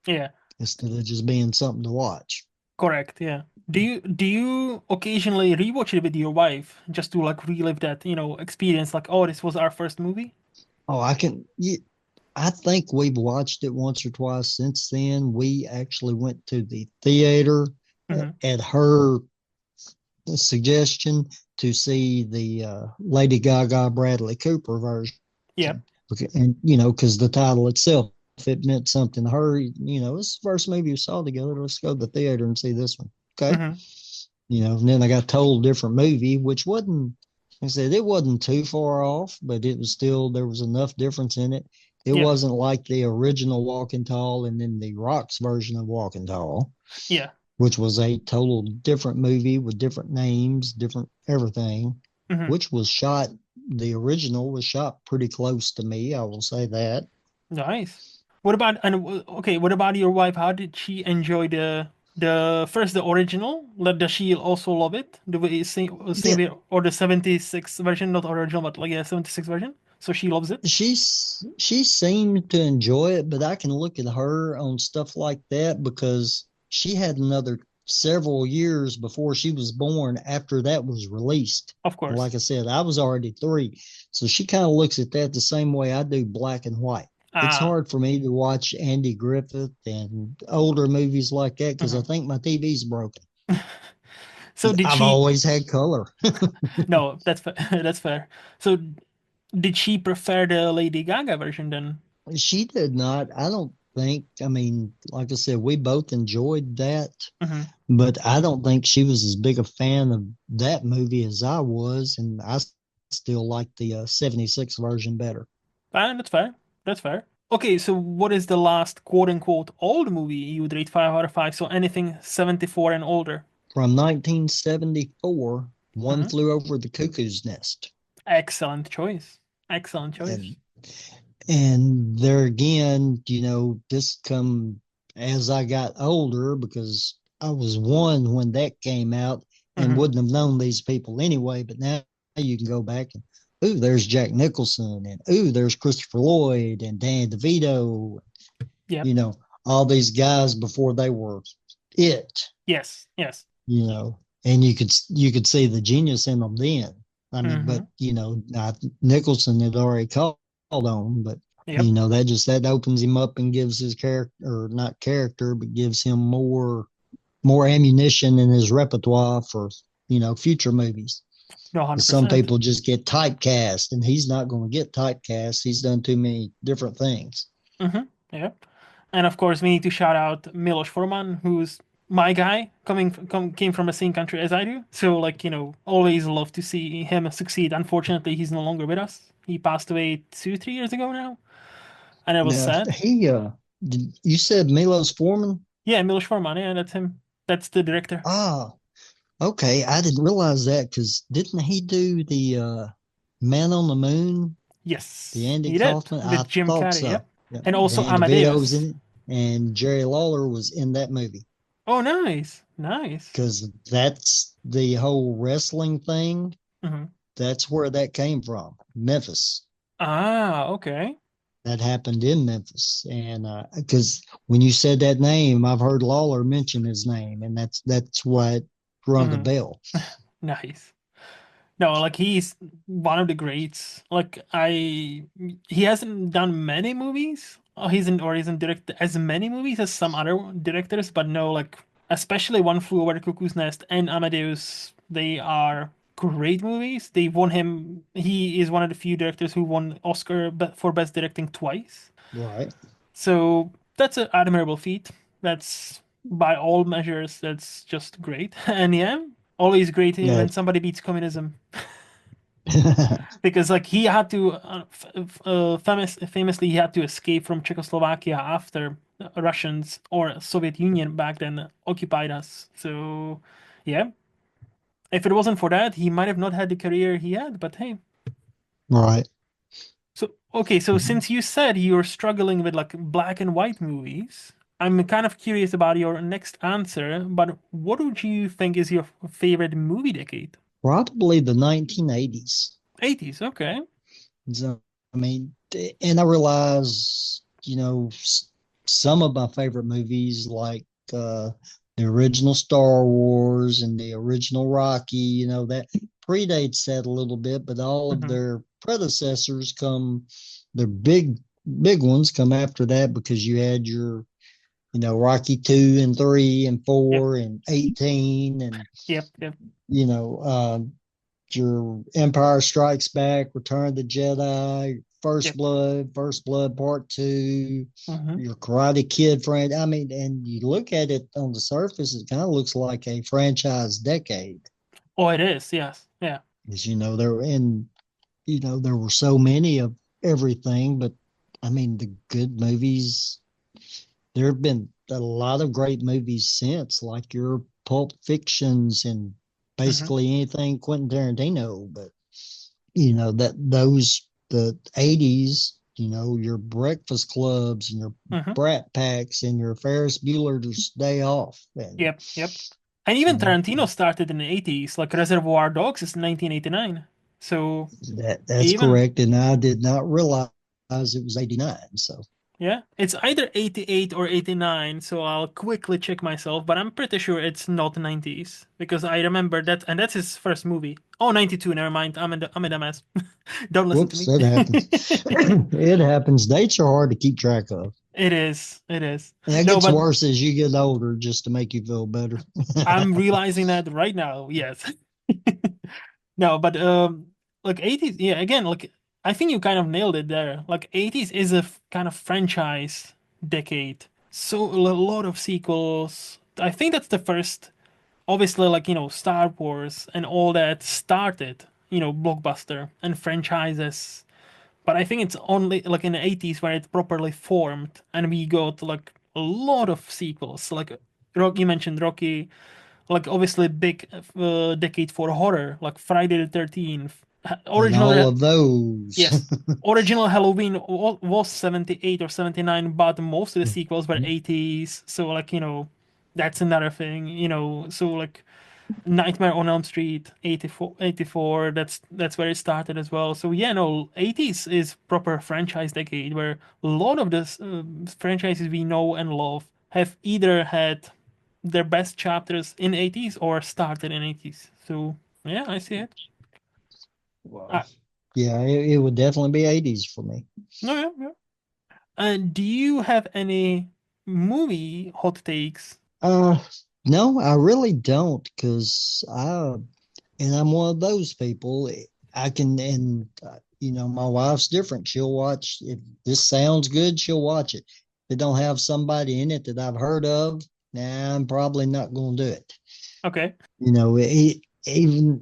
Yeah. instead of just being something to watch. Correct. Yeah. Do you occasionally rewatch it with your wife just to like relive that experience? Like, oh, this was our first movie. Oh, I think we've watched it once or twice since then. We actually went to the theater Hmm. at her suggestion to see the Lady Gaga Bradley Cooper version. Yeah. Okay, and because the title itself, it meant something to her. This is the first movie we saw together. Let's go to the theater and see this one. Okay, Hmm. and then I got told a different movie, which wasn't. I said it wasn't too far off, but it was still there was enough difference in it. It Yeah. wasn't like the original Walking Tall and then the Rocks version of Walking Tall, Yeah. which was a total different movie with different names, different everything, Hmm. which was shot, the original was shot pretty close to me, I will say that. Nice. What about okay? What about your wife? How did she enjoy the original? Does she also love it? The way same Yeah, way, or the 76 version, not original, but like yeah, 76 version. So she loves it. she seemed to enjoy it, but I can look at her on stuff like that because she had another several years before she was born after that was released. Of And course. like I said, I was already 3. So she kind of looks at that the same way I do black and white. It's Ah. hard for me to watch Andy Griffith and older movies like that because I Mhm. think my TV's broken. So did I've she? always had color. No, that's fair. That's fair. So did she prefer the Lady Gaga version then? She did not. I don't think. I mean, like I said, we both enjoyed that, Hmm. but I don't think she was as big a fan of that movie as I was, and I still like the 76 version better. Ah, that's fair. That's fair. Okay, so what is the last quote unquote old movie you would rate 5 out of 5? So anything 74 and older. From 1974, One Hmm. Flew Over the Cuckoo's Nest. Excellent choice. Excellent choice. And And there again, this come as I got older because I was one when that came out and Hmm. wouldn't have known these people anyway. But now you can go back and, ooh, there's Jack Nicholson, and ooh, there's Christopher Lloyd and Dan DeVito, Yep. you know, all these guys before they were it, Yes. Yes. and you could see the genius in them then. I mean, but Hmm. Nicholson had already called on, but Yep. that opens him up and gives his character, or not character, but gives him more ammunition in his repertoire for future movies. No, Some 100%. people just get typecast, and he's not going to get typecast. He's done too many different things. Hmm. Yep. And of course, we need to shout out Milos Forman, who's my guy, came from the same country as I do. So, like, always love to see him succeed. Unfortunately, he's no longer with us. He passed away 2, 3 years ago now, and it was Now sad. you said Milos Forman? Yeah, Milos Forman. Yeah, that's him. That's the director. Ah, okay. I didn't realize that because didn't he do the Man on the Moon, the Yes, Andy he did Kaufman? I with Jim thought Carrey. so. Yep, Yeah. and also Dan DeVito was Amadeus. in it, and Jerry Lawler was in that movie Oh, nice, nice. because that's the whole wrestling thing. Hmm. That's where that came from, Memphis. Ah, okay. That happened in Memphis, and because when you said that name, I've heard Lawler mention his name, and that's what rung a Hmm. bell. Nice. No, like he's one of the greats. He hasn't done many movies. He hasn't directed as many movies as some other directors, but no, like especially One Flew Over the Cuckoo's Nest and Amadeus, they are great movies. They won him. He is one of the few directors who won for best directing twice. Right. So that's an admirable feat. That's by all measures, that's just great. And yeah, always great Yeah. when somebody beats communism because like he had to famously he had to escape from Czechoslovakia after Russians or Soviet Union back then occupied us. So yeah, if it wasn't for that, he might have not had the career he had. But hey, Right. so okay, so since you said you're struggling with like black and white movies, I'm kind of curious about your next answer. But what would you think is your favorite movie decade? Probably the 1980s. 80s, okay. So, I mean, and I realize, some of my favorite movies, like the original Star Wars and the original Rocky, that predates that a little bit, but all of Hmm. their predecessors their big ones come after that because you had your, Rocky 2 and 3 and Yep, 4 and 18 and, yep, yep, you know, uh, your Empire Strikes Back, Return of the Jedi, yep. First Blood Part Two, Hmm. your Karate Kid friend. I mean, and you look at it on the surface, it kind of looks like a franchise decade. Oh, it is. Yes. Yeah. As there were so many of everything, but I mean, the good movies. There have been a lot of great movies since, like your Pulp Fictions and Hmm. basically anything Quentin Tarantino. But the 80s, your Breakfast Clubs and your Hmm. Brat Packs and your Ferris Bueller's Day Off, and Yep. Yep. And you even know Tarantino started in the 80s. Like Reservoir Dogs is 1989. So that's even correct. And I did not realize it was 89. So yeah, it's either 88 or 89. So I'll quickly check myself, but I'm pretty sure it's not 90s because I remember that, and that's his first movie. Oh, 92. Never mind. I'm a dumbass. Don't listen to whoops, me. that happens. It happens. Dates are hard to keep track of. It is. It is. And that No, gets but worse as you get older, just to make you feel better. I'm realizing that right now. Yes. No, but like 80s, yeah, again, like I think you kind of nailed it there. Like 80s is a kind of franchise decade. So a lot of sequels. I think that's the first, obviously, like, Star Wars and all that started, blockbuster and franchises. But I think it's only like in the 80s where it properly formed and we got like a lot of sequels. Like Rocky, you mentioned Rocky, like obviously big decade for horror, like Friday the 13th, and all Original, of those. yes, original Halloween was 78 or 79, but most of the sequels were 80s. So like, that's another thing, so like Nightmare on Elm Street 84, that's where it started as well. So yeah, no, 80s is proper franchise decade where a lot of the franchises we know and love have either had their best chapters in 80s or started in 80s. So yeah, I see it. Well, Uh, yeah, it would definitely be 80s for me. no, yeah, yeah. And do you have any movie hot takes? Uh, no, I really don't, because and I'm one of those people. I can, and my wife's different. She'll watch if this sounds good, she'll watch it. If it don't have somebody in it that I've heard of, nah, I'm probably not going to do it. Okay. Even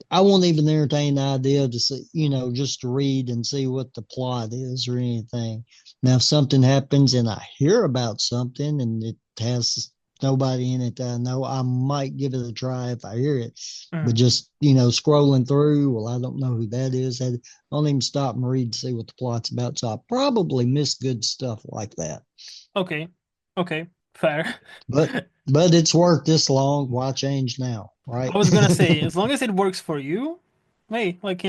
I won't even entertain the idea to see, just to read and see what the plot is or anything. Now, if something happens and I hear about something and it has nobody in it that I know, I might give it a try if I hear it. But Mhm. just, scrolling through, well, I don't know who that is. I don't even stop and read to see what the plot's about. So I probably miss good stuff like that. Okay. Okay. Fair. But but it's worked this long. Why change now? Right. I was gonna say, as long as it works for you, hey, like,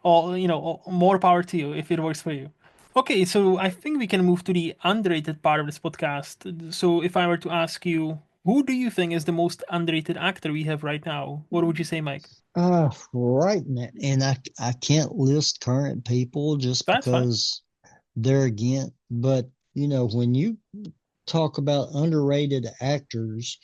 more power to you if it works for you. Okay, so I think we can move to the underrated part of this podcast. So if I were to ask you, who do you think is the most underrated actor we have right now? What would you say, Mike? Right now, and I can't list current people just That's fine. because they're again, but when you talk about underrated actors,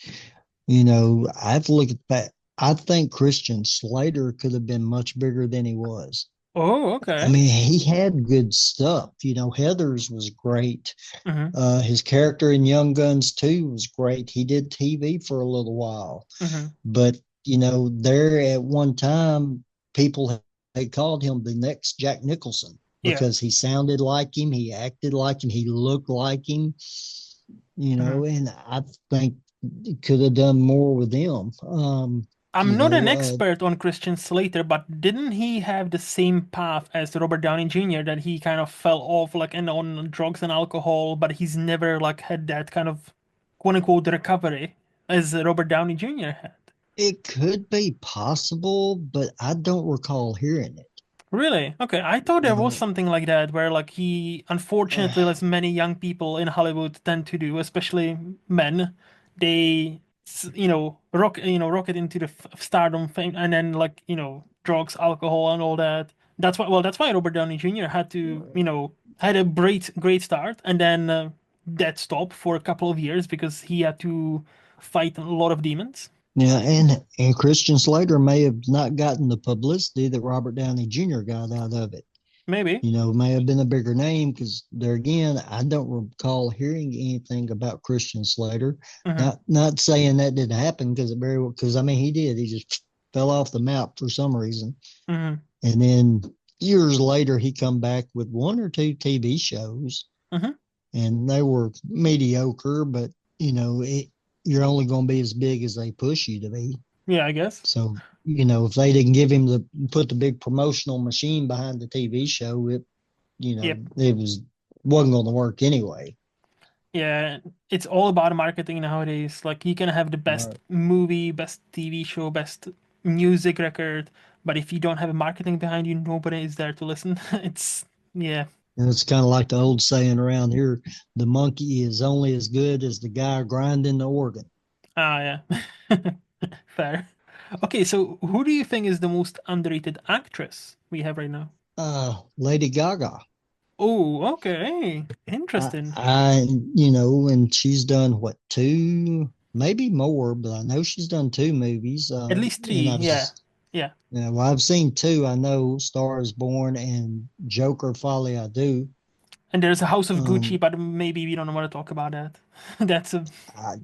I've looked at that. I think Christian Slater could have been much bigger than he was. Oh, I okay. mean, he had good stuff. Heather's was great. Mm-hmm. His character in Young Guns 2 was great. He did TV for a little while. Mm-hmm. But, there at one time, people had called him the next Jack Nicholson Yeah. because he sounded like him, he acted like him, he looked like him, Mm-hmm. and I think he could have done more with him. I'm not an expert on Christian Slater, but didn't he have the same path as Robert Downey Jr. that he kind of fell off like and on drugs and alcohol, but he's never like had that kind of quote unquote recovery as Robert Downey Jr. had? It could be possible, but I don't recall hearing it. Really? Okay, I thought there was Uh, something like that where like he uh, unfortunately, as many young people in Hollywood tend to do, especially men, they rocket into the stardom fame and then like, drugs, alcohol and all that. That's why Robert Downey Jr. had to, had a great start and then that stopped for a couple of years because he had to fight a lot of demons. Yeah, and Christian Slater may have not gotten the publicity that Robert Downey Jr. got out of it. Maybe. May have been a bigger name because there again, I don't recall hearing anything about Christian Slater. Hmm. Not saying that didn't happen because it very well because I mean he did. He just fell off the map for some reason. Hmm. And then years later he come back with one or two TV shows Hmm. and they were mediocre, but you're only going to be as big as they push you to be. Yeah, I guess. So, if they didn't give him the put the big promotional machine behind the TV show, Yep. it wasn't going to work anyway. Yeah, it's all about marketing nowadays. Like you can have the best Right. movie, best TV show, best music record, but if you don't have a marketing behind you, nobody is there to listen. It's yeah. And it's kind of like the old saying around here, the monkey is only as good as the guy grinding the organ. Ah, yeah. Fair. Okay, so who do you think is the most underrated actress we have right now? Lady Gaga. Oh, okay. Interesting. And she's done what, two, maybe more, but I know she's done two movies. At least And three, yeah. Yeah. I've seen two. I know Star is Born and Joker Folly I Do. And there's a House of Gucci, Um, but maybe we don't want to talk about that. That's a I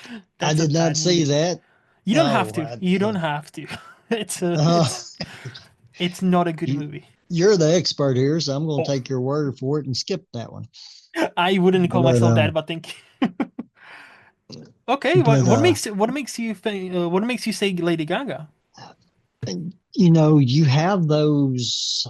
I that's a did not bad see movie. that. You don't have Oh, to. You don't have to. It's a uh, it's not a good you movie. you're the expert here, so I'm going to Oh, take your word for it and skip that one. I wouldn't call But myself that, but thank you. Okay, what but what makes what makes you think what makes you say Lady Gaga? you have those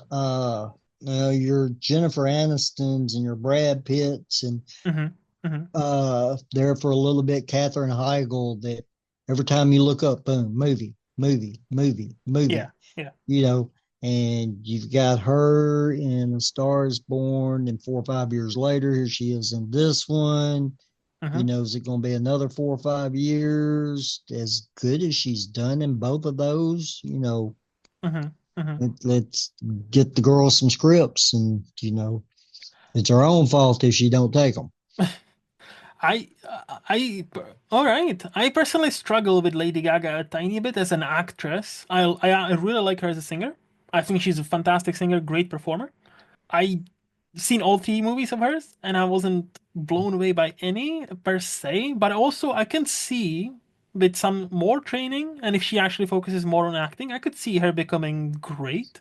your Jennifer Anistons and your Brad Pitts and Hmm. Hmm. there for a little bit, Katherine Heigl, that every time you look up, boom, movie, movie, movie, Yeah. movie, Yeah. you know, and you've got her in A Star is Born, and 4 or 5 years later, here she is in this one. Hmm. Is it going to be another 4 or 5 years? As good as she's done in both of those, Hmm. Hmm. let's get the girl some scripts, and it's her own fault if she don't take them. I, all right. I personally struggle with Lady Gaga a tiny bit as an actress. I really like her as a singer. I think she's a fantastic singer, great performer. I seen all three movies of hers, and I wasn't blown away by any per se. But also, I can see with some more training, and if she actually focuses more on acting, I could see her becoming great.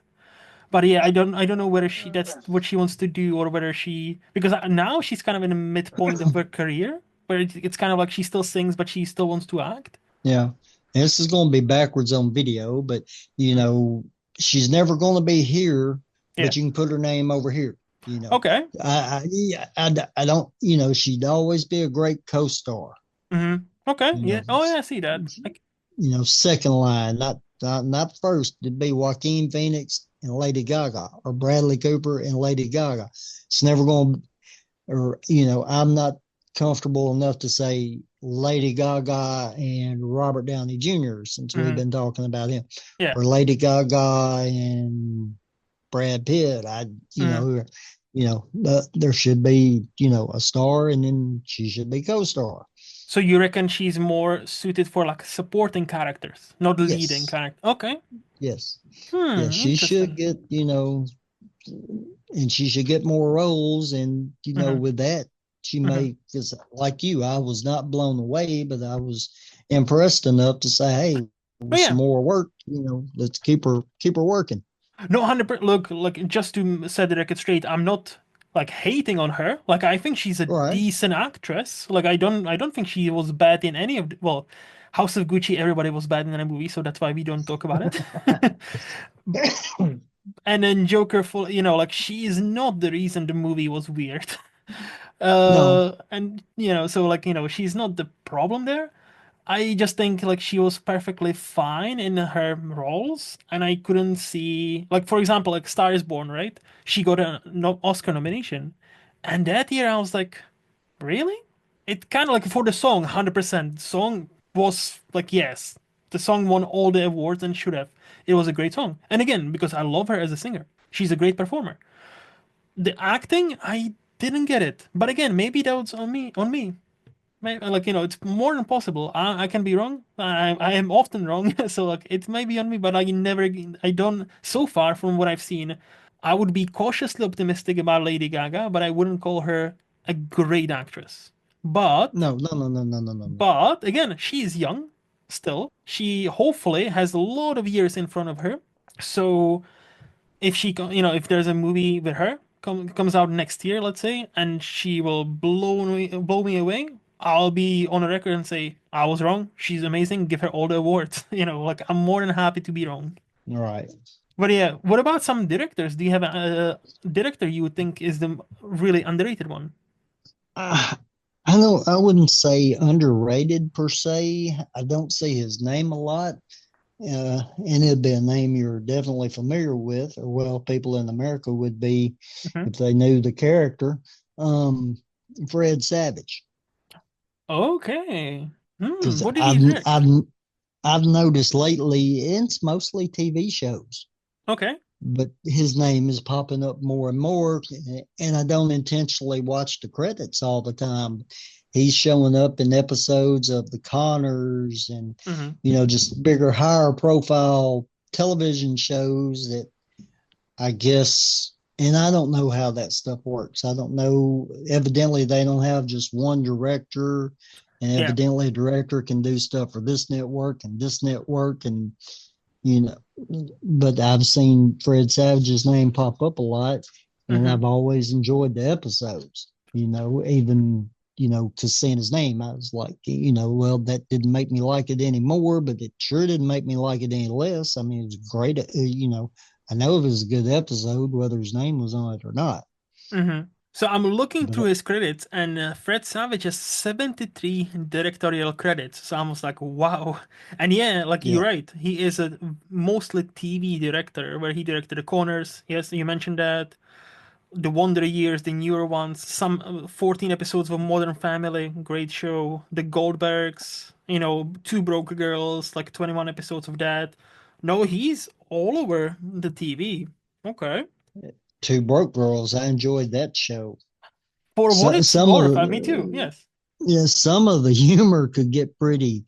But yeah, I don't know whether she that's what she wants to do or whether she because now she's kind of in a midpoint of her career where it's kind of like she still sings but she still wants to act. Yeah. And this is going to be backwards on video, but you Mm. know, she's never going to be here, Yeah. but you can put her name over here. You know, Okay. yeah, I don't, she'd always be a great co-star, Hmm. Okay. you Yeah. know, Oh yeah, I see that. Like, second line, not first. It'd be Joaquin Phoenix and Lady Gaga or Bradley Cooper and Lady Gaga. It's never going to or I'm not comfortable enough to say Lady Gaga and Robert Downey Jr. since we've hmm. been talking about him, Yeah. or Lady Gaga and Brad Pitt. Hmm. There should be a star, and then she should be co-star. So you reckon she's more suited for like supporting characters, not leading Yes, character? Okay. yes, yes. Hmm. She should Interesting. get and she should get more roles. And Hmm. with that, she Hmm. may, because like you, I was not blown away, but I was impressed enough to say, hey, Oh with some yeah. more work, let's keep her working. No, 100%. Look, just to set the record straight, I'm not like hating on her. Like, I think she's a All right. decent actress. Like, I don't think she was bad in any of well, House of Gucci, everybody was bad in that movie, so that's why we don't talk about it. And then Joker, full, like she is not the reason the movie was weird. No, And so like, she's not the problem there. I just think like she was perfectly fine in her roles, and I couldn't see like for example like Star is Born, right? She got an no Oscar nomination, and that year I was like, really? It kind of like for the song, 100%. Song was like yes, the song won all the awards and should have. It was a great song, and again because I love her as a singer, she's a great performer. The acting, I didn't get it, but again, maybe that was on me. On me. Like it's more than possible. I can be wrong. I am often wrong. So like it may be on me, but I never. I don't. So far from what I've seen, I would be cautiously optimistic about Lady Gaga, but I wouldn't call her a great actress. But no, no, no, no, no, no, no, no. but again, she is young still. She hopefully has a lot of years in front of her. So if if there's a movie with her comes out next year, let's say, and she will blow me away, I'll be on a record and say I was wrong. She's amazing. Give her all the awards. Like I'm more than happy to be wrong. All right. But yeah, what about some directors? Do you have a director you would think is the really underrated one? I, I don't. I wouldn't say underrated per se. I don't see his name a lot. And it'd be a name you're definitely familiar with, or well, people in America would be Hmm. if they knew the character. Um, Fred Savage, Okay. because What did he I've direct? I've I've noticed lately it's mostly TV shows, Okay. but his name is popping up more and more, and I don't intentionally watch the credits all the time. He's showing up in episodes of The Connors and Hmm. just bigger, higher profile television shows that I guess, and I don't know how that stuff works. I don't know. Evidently, they don't have just one director, and Yeah. evidently, a director can do stuff for this network and this network, and you know. But I've seen Fred Savage's name pop up a lot, and Hmm. I've always enjoyed the episodes. Even. to saying his name. I was like, well, that didn't make me like it anymore, but it sure didn't make me like it any less. I mean, it was great. I know it was a good episode, whether his name was on it or not. hmm So I'm looking through But his credits, and Fred Savage has 73 directorial credits. So I'm just like, wow. And yeah, like you're yeah, right. He is a mostly TV director, where he directed The Corners. Yes, you mentioned that. The Wonder Years, the newer ones, some 14 episodes of Modern Family, great show. The Goldbergs, Two Broke Girls, like 21 episodes of that. No, he's all over the TV. Okay. Two Broke Girls, I enjoyed that show. For what So, it's some worth, of me too. Yes. yeah, some of the humor could get pretty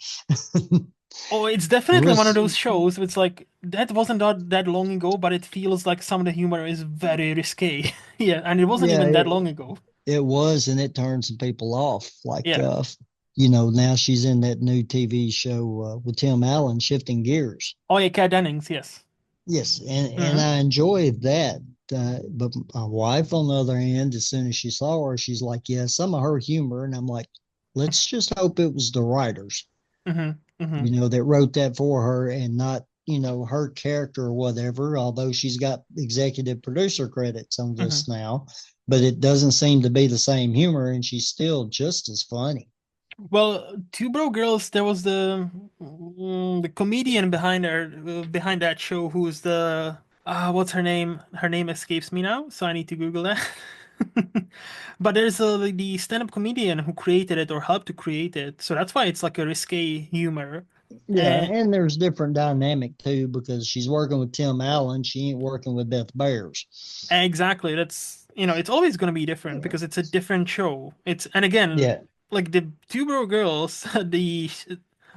Oh, it's definitely one of risk. those shows. It's like that wasn't that long ago, but it feels like some of the humor is very risque. Yeah, and it wasn't Yeah, even that long ago. it was, and it turned some people off. Like, Yeah. now she's in that new TV show with Tim Allen, Shifting Gears. Oh yeah, Kat Dennings. Yes. Yes, and hmm I enjoyed that. But my wife, on the other hand, as soon as she saw her, she's like, "Yeah, some of her humor," and I'm like, "Let's just hope it was the writers, hmm hmm that wrote that for her, and not." Her character or whatever, although she's got executive producer credits on hmm this now, but it doesn't seem to be the same humor, and she's still just as funny. Well, Two Bro Girls, there was the comedian behind that show who's the what's her name? Her name escapes me now, so I need to Google that. But there's the stand-up comedian who created it or helped to create it, so that's why it's like a risque humor. Yeah, And and there's different dynamic too because she's working with Tim Allen. She ain't working with Beth Bears. exactly, that's it's always going to be different because it's a different show. It's and again, Yeah, like the Two Bro Girls, the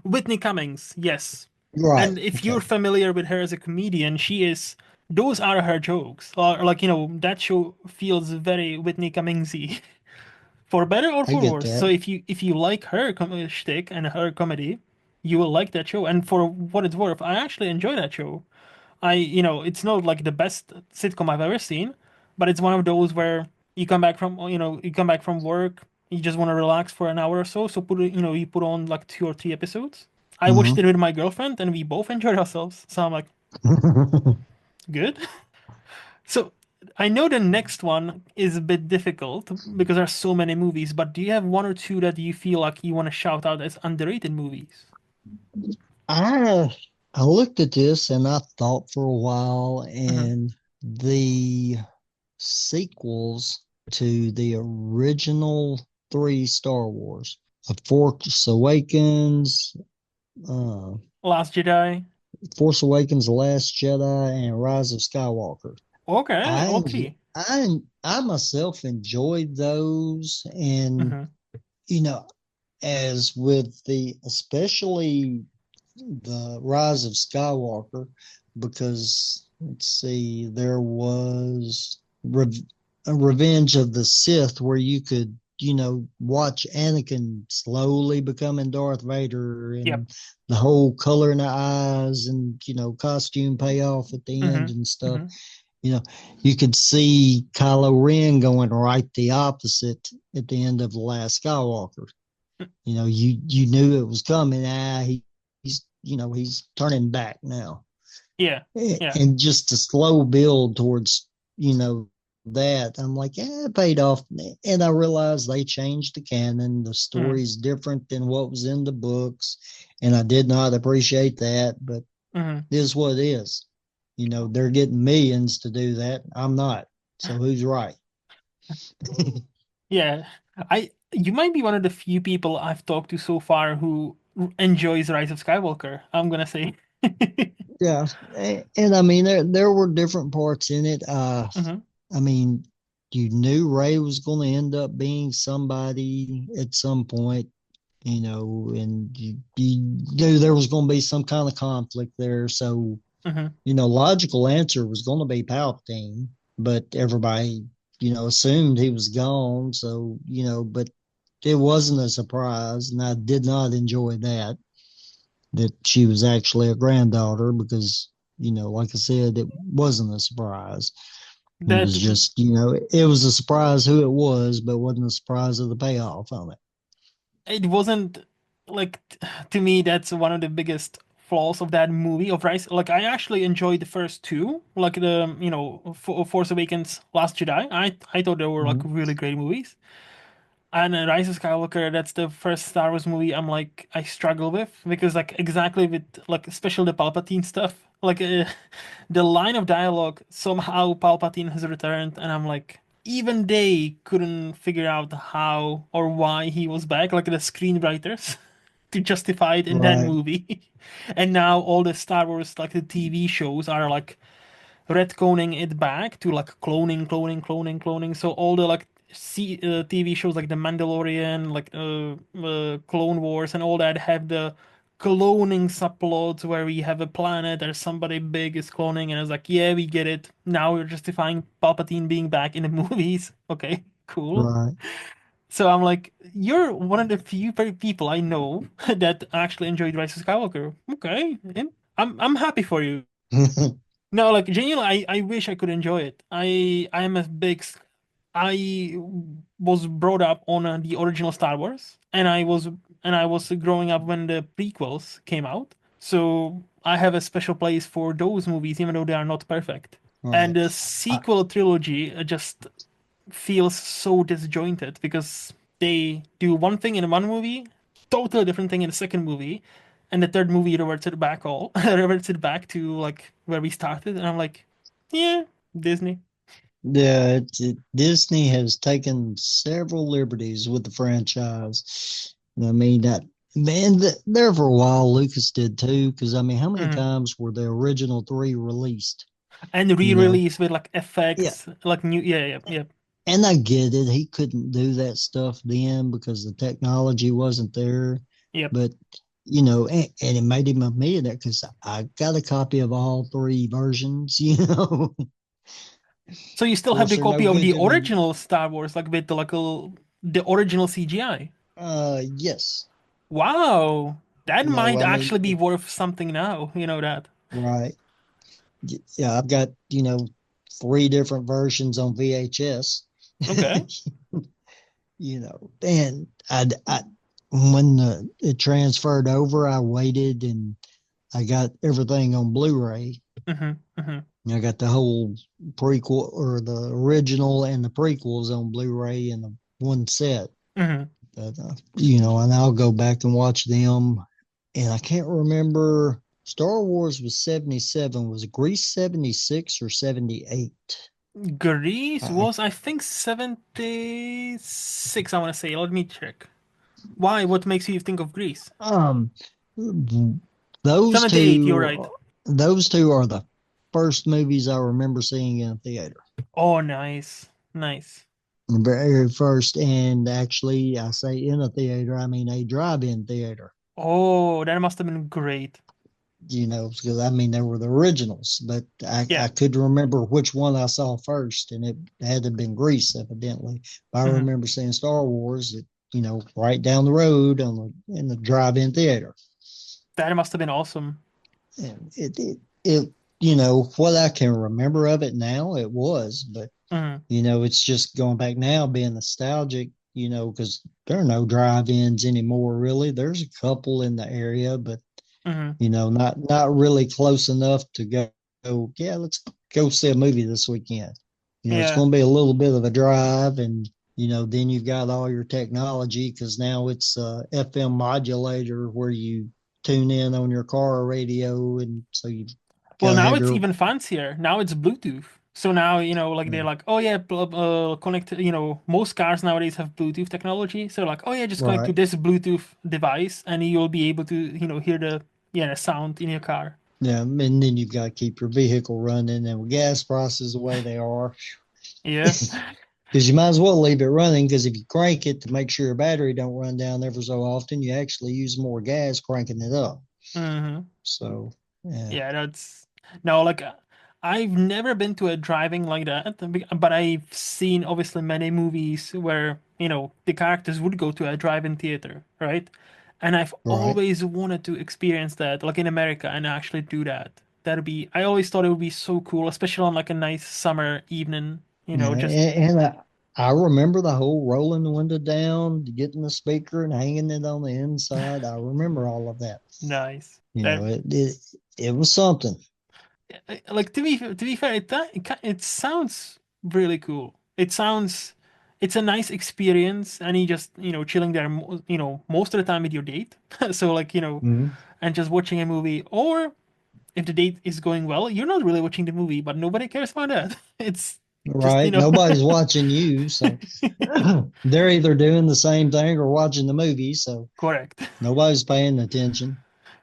Whitney Cummings, yes. right. And if you're Okay, familiar with her as a comedian, she is those are her jokes. Or like, that show feels very Whitney Cummingsy, for better or I for get worse. So that. if you like her shtick and her comedy, you will like that show. And for what it's worth, I actually enjoy that show. It's not like the best sitcom I've ever seen, but it's one of those where you come back from work, you just want to relax for an hour or so. So you put on like 2 or 3 episodes. I watched Hmm. it with my girlfriend and we both enjoyed ourselves. So I'm like, good. So I know the next one is a bit difficult because there's so many movies, but do you have one or two that you feel like you want to shout out as underrated movies? I I looked at this and I thought for a while, hmm and the sequels to the original three Star Wars, The Force Awakens, uh, Last Jedi. The Last Jedi, and Rise of Skywalker. Okay, I all three. I myself enjoyed those, and hmm you know, as with the especially the Rise of Skywalker, because let's see, there was a Revenge of the Sith where you could watch Anakin slowly becoming Darth Vader, Yep. and the whole color in the eyes, and costume payoff at the end hmm and stuff. hmm You know, you could see Kylo Ren going right the opposite at the end of the last Skywalker. You knew it was coming. He's turning back now, Yeah. Yeah. and just a slow build towards you know that. I'm like, yeah, it paid off, and I realized they changed the canon. The hmm story's different than what was in the books, and I did not appreciate that, but hmm it is what it is. They're getting millions to do that. I'm not. So who's right? Yeah. You might be one of the few people I've talked to so far who enjoys Rise of Skywalker, I'm gonna say. Yeah, and I mean there were different parts in it. hmm I mean, you knew Ray was going to end up being somebody at some point, and you knew there was going to be some kind of conflict there. So, hmm logical answer was going to be Palpatine, but everybody, assumed he was gone. So, but it wasn't a surprise, and I did not enjoy that she was actually a granddaughter because, like I said, it wasn't a surprise. It That was just, it was a surprise who it was, but wasn't a surprise of the payoff on it. it wasn't like to me that's one of the biggest flaws of that movie of Rise. Like I actually enjoyed the first two, like the Force Awakens, Last Jedi. I thought they were like Mhm. really great movies. And Rise of Skywalker, that's the first Star Wars movie I struggle with because like exactly with like especially the Palpatine stuff, like the line of dialogue somehow Palpatine has returned, and I'm like even they couldn't figure out how or why he was back, like the screenwriters, to justify it in that Right, movie. And now all the Star Wars like the TV shows are like retconning it back to like cloning. So all the like TV shows like The Mandalorian, like Clone Wars, and all that have the cloning subplots where we have a planet or somebody big is cloning, and it's like, yeah, we get it. Now we're justifying Palpatine being back in the movies. Okay, cool. right. So I'm like, you're one of the few people I know that actually enjoyed Rise of Skywalker. Okay, and I'm happy for you. No, like genuinely, I wish I could enjoy it. I am a I was brought up on the original Star Wars, and I was growing up when the prequels came out. So I have a special place for those movies, even though they are not perfect. And Right. the I, sequel trilogy just feels so disjointed because they do one thing in one movie, totally different thing in the second movie, and the third movie reverts it back all reverts it back to like where we started, and I'm like, yeah, Disney. yeah, Disney has taken several liberties with the franchise. I mean, that man, there for a while, Lucas did too. Because I mean, how many Mhm. times were the original three released? And You know, re-release with like yeah, effects, like new, yeah. and I get it. He couldn't do that stuff then because the technology wasn't there. Yep. But and it made him a millionaire because I got a copy of all three versions. Of So you still have course, the they're no copy of good the to me. original Star Wars, like with the original CGI. Yes. Wow, that might I mean, actually be worth something now. You know that. right. Yeah, I've got, three different versions on VHS. Okay. And when it transferred over, I waited and I got everything on Blu-ray. Hmm. I got the whole prequel or the original and the prequels on Blu-ray in the one set. Hmm. But, and I'll go back and watch them. And I can't remember. Star Wars was 77. Was Grease 76 or 78? Greece I, was, I think, 76, I want to say. Let me check. Why? What makes you think of Greece? um, those 78, you're two, right. those two are the first movies I remember seeing in a theater. Oh, nice. Nice. The very first, and actually, I say in a theater, I mean a drive-in theater. Oh, that must have been great. Because I mean, they were the originals, but Yeah. I could remember which one I saw first, and it had to have been Grease, evidently. But I Hmm. remember seeing Star Wars, right down the road in the drive-in theater, That must have been awesome. and what I can remember of it now, it was, but Hmm. it's just going back now, being nostalgic, because there are no drive-ins anymore, really. There's a couple in the area, but Hmm. not really close enough to yeah, let's go see a movie this weekend. It's Yeah. going to be a little bit of a drive, and then you've got all your technology because now it's a FM modulator where you tune in on your car radio, and so you got Well, to now have it's your even fancier. Now it's Bluetooth. So now, like they're yeah, like, oh yeah, connect, most cars nowadays have Bluetooth technology. So like, oh yeah, just connect to right. this Bluetooth device and you'll be able to, hear the sound in your car. Yeah, and then you've got to keep your vehicle running, and with gas prices the way they are, Yeah. because you might as well leave it running. Because if you crank it to make sure your battery don't run down ever so often, you actually use more gas cranking it up. Hmm. So yeah, Yeah, that's no, like I've never been to a driving like that, but I've seen obviously many movies where, the characters would go to a drive-in theater, right? And I've right. always wanted to experience that, like in America, and actually do that. I always thought it would be so cool, especially on like a nice summer evening, Yeah, just, and I remember the whole rolling the window down, getting the speaker and hanging it on the inside. I remember all of that. Nice. You That know, it was something. like to be fair, it sounds really cool. It sounds it's a nice experience, and you just chilling there, most of the time with your date. So like Mhm. and just watching a movie, or if the date is going well, you're not really watching the movie, but nobody cares about that. It's just Right? Nobody's watching you, so they're either doing the same thing or watching the movie, so correct. nobody's paying attention.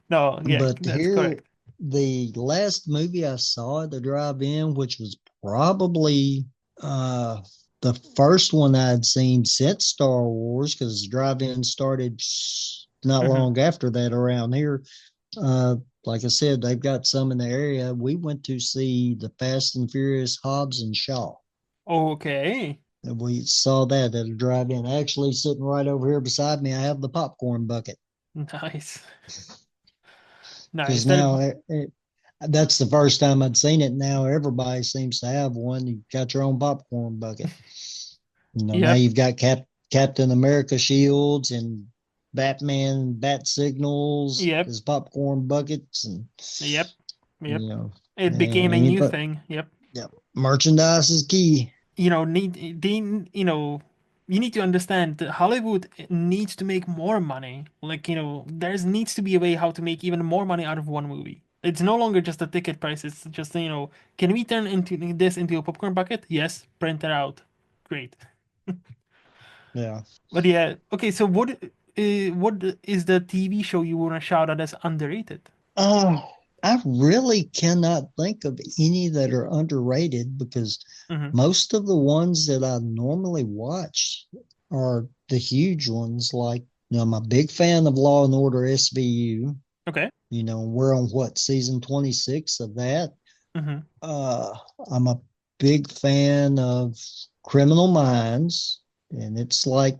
No, yeah, But that's here, correct. the last movie I saw at the drive-in, which was probably uh, the first one I'd seen since Star Wars, because the drive-in started not Hmm. long after that around here. Uh, like I said, they've got some in the area. We went to see the Fast and Furious Hobbs and Shaw. Okay. And we saw that at a drive-in. Actually, sitting right over here beside me, I have the popcorn bucket Nice. because Nice. That now that's the first time I'd seen it. Now everybody seems to have one. You've got your own popcorn bucket. Now Yep. you've got Captain America shields and Batman bat signals Yep. as popcorn buckets, and Yep. you Yep. know, It became a new anybody, thing. Yep. yeah, merchandise is key. You need to understand that Hollywood needs to make more money. Like, there's needs to be a way how to make even more money out of one movie. It's no longer just a ticket price. It's just, can we turn into this into a popcorn bucket? Yes, print it out. Great. Yeah. But yeah, okay, so what is the TV show you want to shout out as underrated? Uh, I really cannot think of any that are underrated because Hmm. most of the ones that I normally watch are the huge ones. Like, I'm a big fan of Law and Order SVU. Okay. We're on what, season 26 of that. Hmm. Uh, I'm a big fan of Criminal Minds, and it's like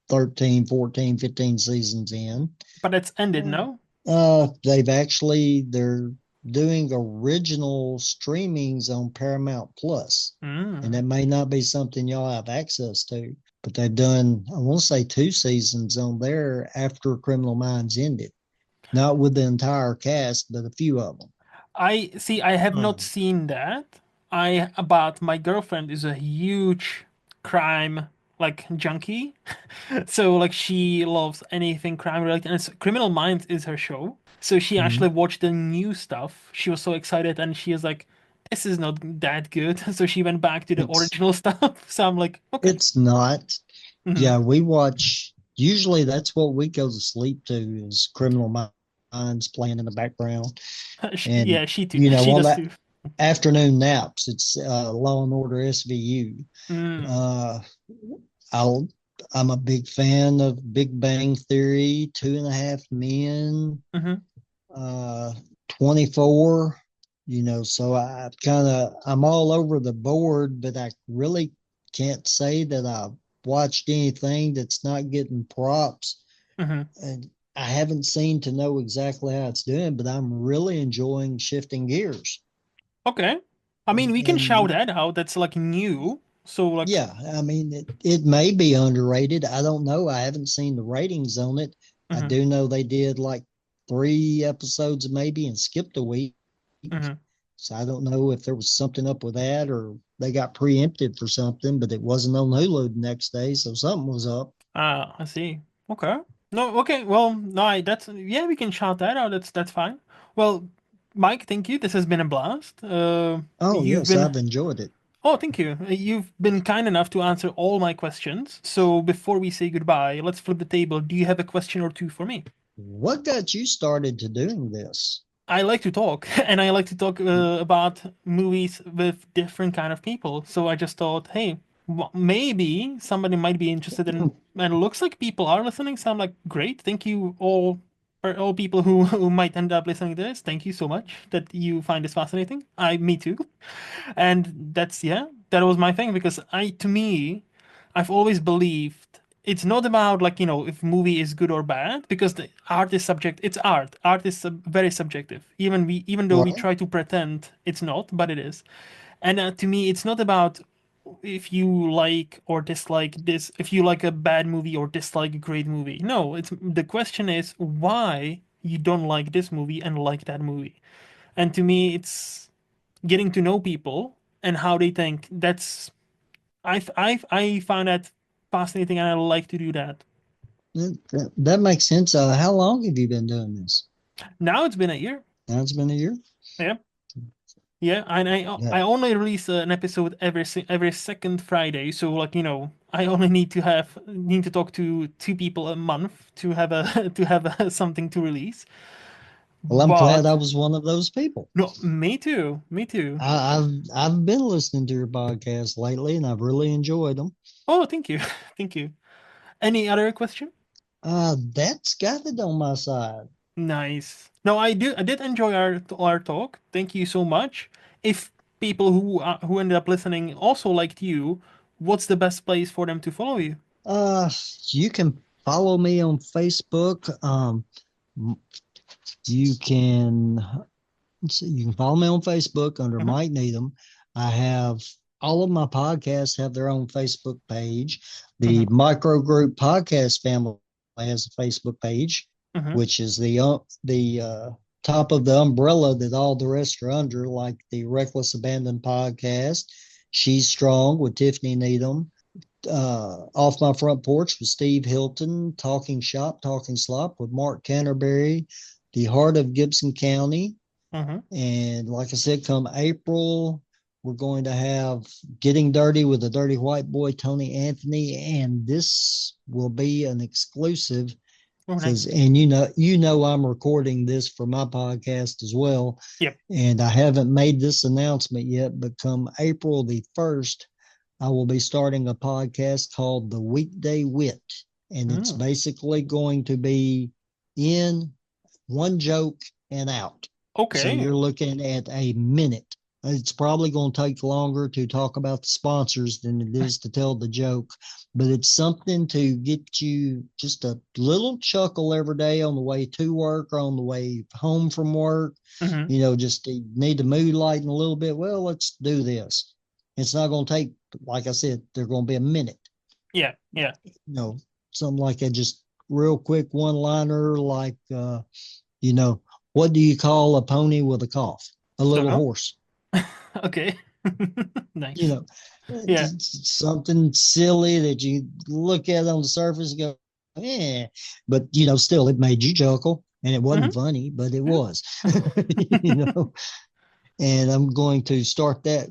13, 14, 15 seasons in. But it's ended, no? They're doing original streamings on Paramount Plus, and Mm. that may not be something y'all have access to, but they've done, I want to say, two seasons on there after Criminal Minds ended. Not with the entire cast, but a few of them. I see. I have not Um, seen that. But my girlfriend is a huge crime like junkie, so like she loves anything crime related, and Criminal Minds is her show. So she actually mhm. watched the new stuff. She was so excited, and she was like, "This is not that good." So she went back to the It's original stuff. So I'm like, okay. it's not. Hmm. Yeah, we watch. Usually, that's what we go to sleep to is Criminal Minds playing in the background, and Yeah, she too. She on does that too. afternoon naps, it's Law and Order SVU. Mm. Uh, I'll, I'm a big fan of Big Bang Theory, Two and a Half Men, Hmm. uh, 24. So I'm all over the board, but I really can't say that I've watched anything that's not getting props. Hmm. And I haven't seen to know exactly how it's doing, but I'm really enjoying shifting gears. Okay. I mean, we can shout And that out. That's like new. So like, yeah, I mean, it may be underrated. I don't know. I haven't seen the ratings on it. I hmm, do know they did like 3 episodes maybe and skipped a week. hmm. So I don't know if there was something up with that or they got preempted for something, but it wasn't on Hulu the next day. So something was up. Ah, I see. Okay. No, okay. Well, no, that's yeah, we can shout that out. That's fine. Well, Mike, thank you. This has been a blast. Oh, You've yes, been I've enjoyed it. oh, thank you. You've been kind enough to answer all my questions. So before we say goodbye, let's flip the table. Do you have a question or two for me? What got you started to doing this? I like to talk, and I like to talk about movies with different kind of people. So I just thought, hey, maybe somebody might be interested in. And it looks like people are listening. So I'm like, great, thank you all, or all people who might end up listening to this. Thank you so much that you find this fascinating. Me too. And that's yeah, that was my thing because to me, I've always believed it's not about like if movie is good or bad because the art is subject. It's art. Art is very subjective. Even though we Right. try to pretend it's not, but it is. And to me, it's not about if you like or dislike this, if you like a bad movie or dislike a great movie. No, it's the question is why you don't like this movie and like that movie. And to me, it's getting to know people and how they think. I found that fascinating, and I like to do that. That makes sense. How long have you been doing this? Now it's been a year. Now it's been a year. Yeah. Yeah, and I Yeah. only release an episode every second Friday, so like I only need to talk to two people a month to have a to have something to release. Well, I'm glad But I was one of those people. no, me too, me too. I've been listening to your podcast lately, and I've really enjoyed them. Oh, thank you, thank you. Any other question? That's got it on my side. Nice. No, I did enjoy our talk. Thank you so much. If people who ended up listening also liked you, what's the best place for them to follow you? Uh, you can follow me on Facebook. You can let's see, you can follow me on Facebook under Uh-huh. Mike Needham. I have all of my podcasts have their own Facebook page. The Uh-huh. Micro Group Podcast family has a Facebook page, Uh-huh. which is the top of the umbrella that all the rest are under, like the Reckless Abandon podcast. She's Strong with Tiffany Needham. Off My Front Porch with Steve Hilton, Talking Shop, Talking Slop with Mark Canterbury, The Heart of Gibson County. Uh-huh. And like I said, come April, we're going to have Getting Dirty with the Dirty White Boy, Tony Anthony. And this will be an exclusive Oh, because, nice. and I'm recording this for my podcast as well. Yep. And I haven't made this announcement yet, but come April the 1st, I will be starting a podcast called The Weekday Wit. And it's Mm. basically going to be in one joke and out. So Okay. you're looking at a minute. It's probably going to take longer to talk about the sponsors than it is to tell the joke, but it's something to get you just a little chuckle every day on the way to work or on the way home from work. Hmm. Just to need to mood lighten a little bit. Well, let's do this. It's not going to take, like I said, they're going to be a minute, Yeah. Yeah. you know, something like that, just real quick one liner like, you know, what do you call a pony with a cough? A Don't little know. horse. Okay. You Nice. know, Yeah. something silly that you look at on the surface and go, yeah, but still it made you chuckle, and it wasn't Hmm. funny, but it Yeah. was, you know. And I'm going to start that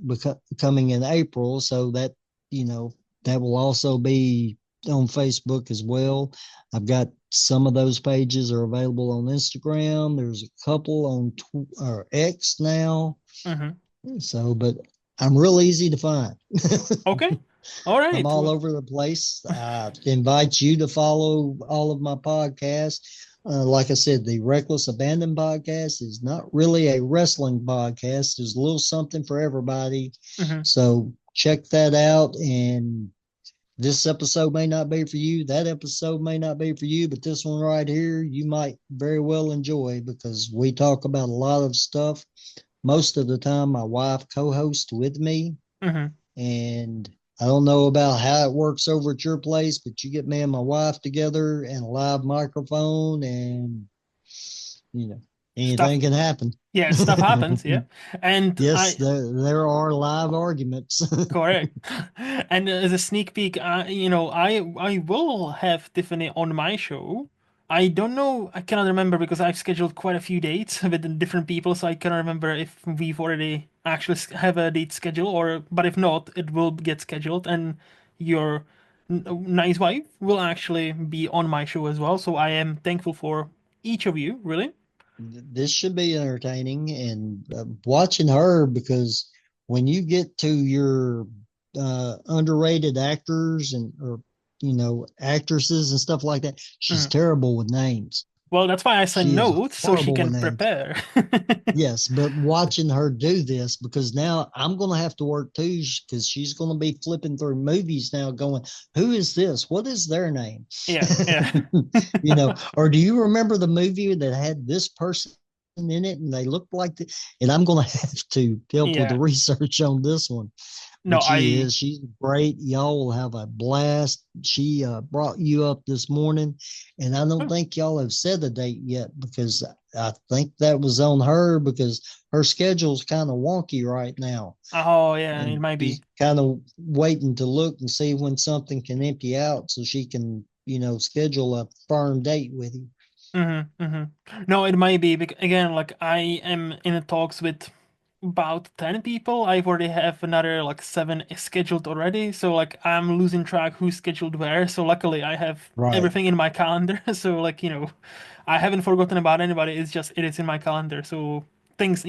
coming in April, so that you know that will also be on Facebook as well. I've got some of those pages are available on Instagram. There's a couple on or X now. Hmm. So, but I'm real easy to find. Okay. All I'm right. all Well, over the place. I invite you to follow all of my podcasts. Like I said, the Reckless Abandon podcast is not really a wrestling podcast. There's a little something for everybody. hmm. So check that out. And this episode may not be for you. That episode may not be for you, but this one right here, you might very well enjoy because we talk about a lot of stuff. Most of the time, my wife co hosts with me, Hmm. and I don't know about how it works over at your place, but you get me and my wife together and a live microphone, and you know, Stuff. anything can happen. Yeah. Stuff happens. Yeah. And Yes, I there are live arguments. correct. And as a sneak peek, I will have Tiffany on my show. I don't know. I cannot remember because I've scheduled quite a few dates with different people, so I cannot remember if we've already actually have a date scheduled or. But if not, it will get scheduled, and your nice wife will actually be on my show as well. So I am thankful for each of you, really. This should be entertaining and watching her because when you get to your underrated actors and or actresses and stuff like that, she's Mm. terrible with names. Well, that's why I send She is notes so she horrible with can names. prepare. Yes, but watching her do this because now I'm going to have to work too because she's going to be flipping through movies now going, who is this? What is their name? Yeah, yeah. Or do you remember the movie that had this person in it and they looked like the, and I'm going to have to help with the Yeah. research on this one. No, but she I. is. She's great. Y'all will have a blast. She brought you up this morning, and I don't Oh, think y'all have set a date yet because I think that was on her because her schedule's kind of wonky right now, oh yeah, it and might be. she's kind of waiting to look and see when something can empty out so she can, schedule a firm date with you. No, it might be because again, like I am in talks with about 10 people. I already have another like seven scheduled already. So like I'm losing track who's scheduled where. So luckily I have Right. everything in my calendar. So like, I haven't forgotten about anybody. It's just it is in my calendar. So things,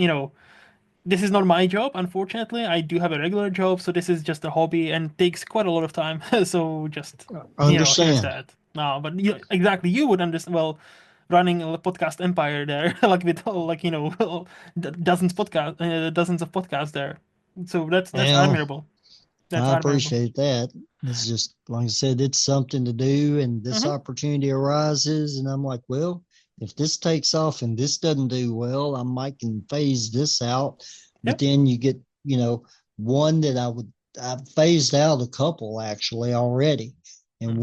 this is not my job, unfortunately. I do have a regular job, so this is just a hobby and takes quite a lot of time. So just, here's Understand. that. No, but exactly, you would understand. Well, running a podcast empire there, like with like dozens of podcasts there. So that's Well, admirable. That's I admirable. appreciate that. It's just like I said, it's something to do, and this Hmm. opportunity arises, and I'm like, well, if this takes off and this doesn't do well, I might can phase this out. Yeah. But then you get, one that I've phased out a couple actually already, and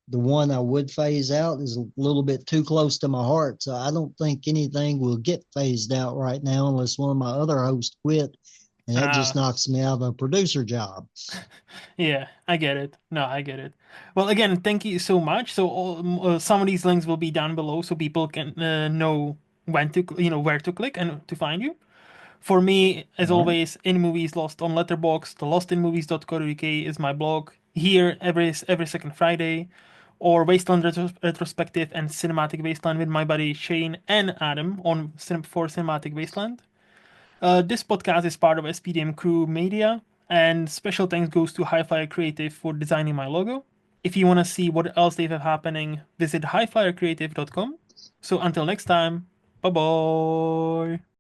the one I would phase out is a little bit too close to my heart, so I don't think anything will get phased out right now unless one of my other hosts quit, and that just Uh, knocks me out of a producer job. Yeah, I get it. No, I get it. Well, again, thank you so much. So, some of these links will be down below, so people can know when to, where to click and to find you. For me, as All right. always, In Movies Lost on Letterboxd, the lostinmovies.co.uk is my blog. Here every second Friday, or Wasteland Retrospective and Cinematic Wasteland with my buddy Shane and Adam on for Cinematic Wasteland. This podcast is part of SPDM Crew Media, and special thanks goes to Highflyer Creative for designing my logo. If you want to see what else they have happening, visit highflyercreative.com. So until next time, bye bye.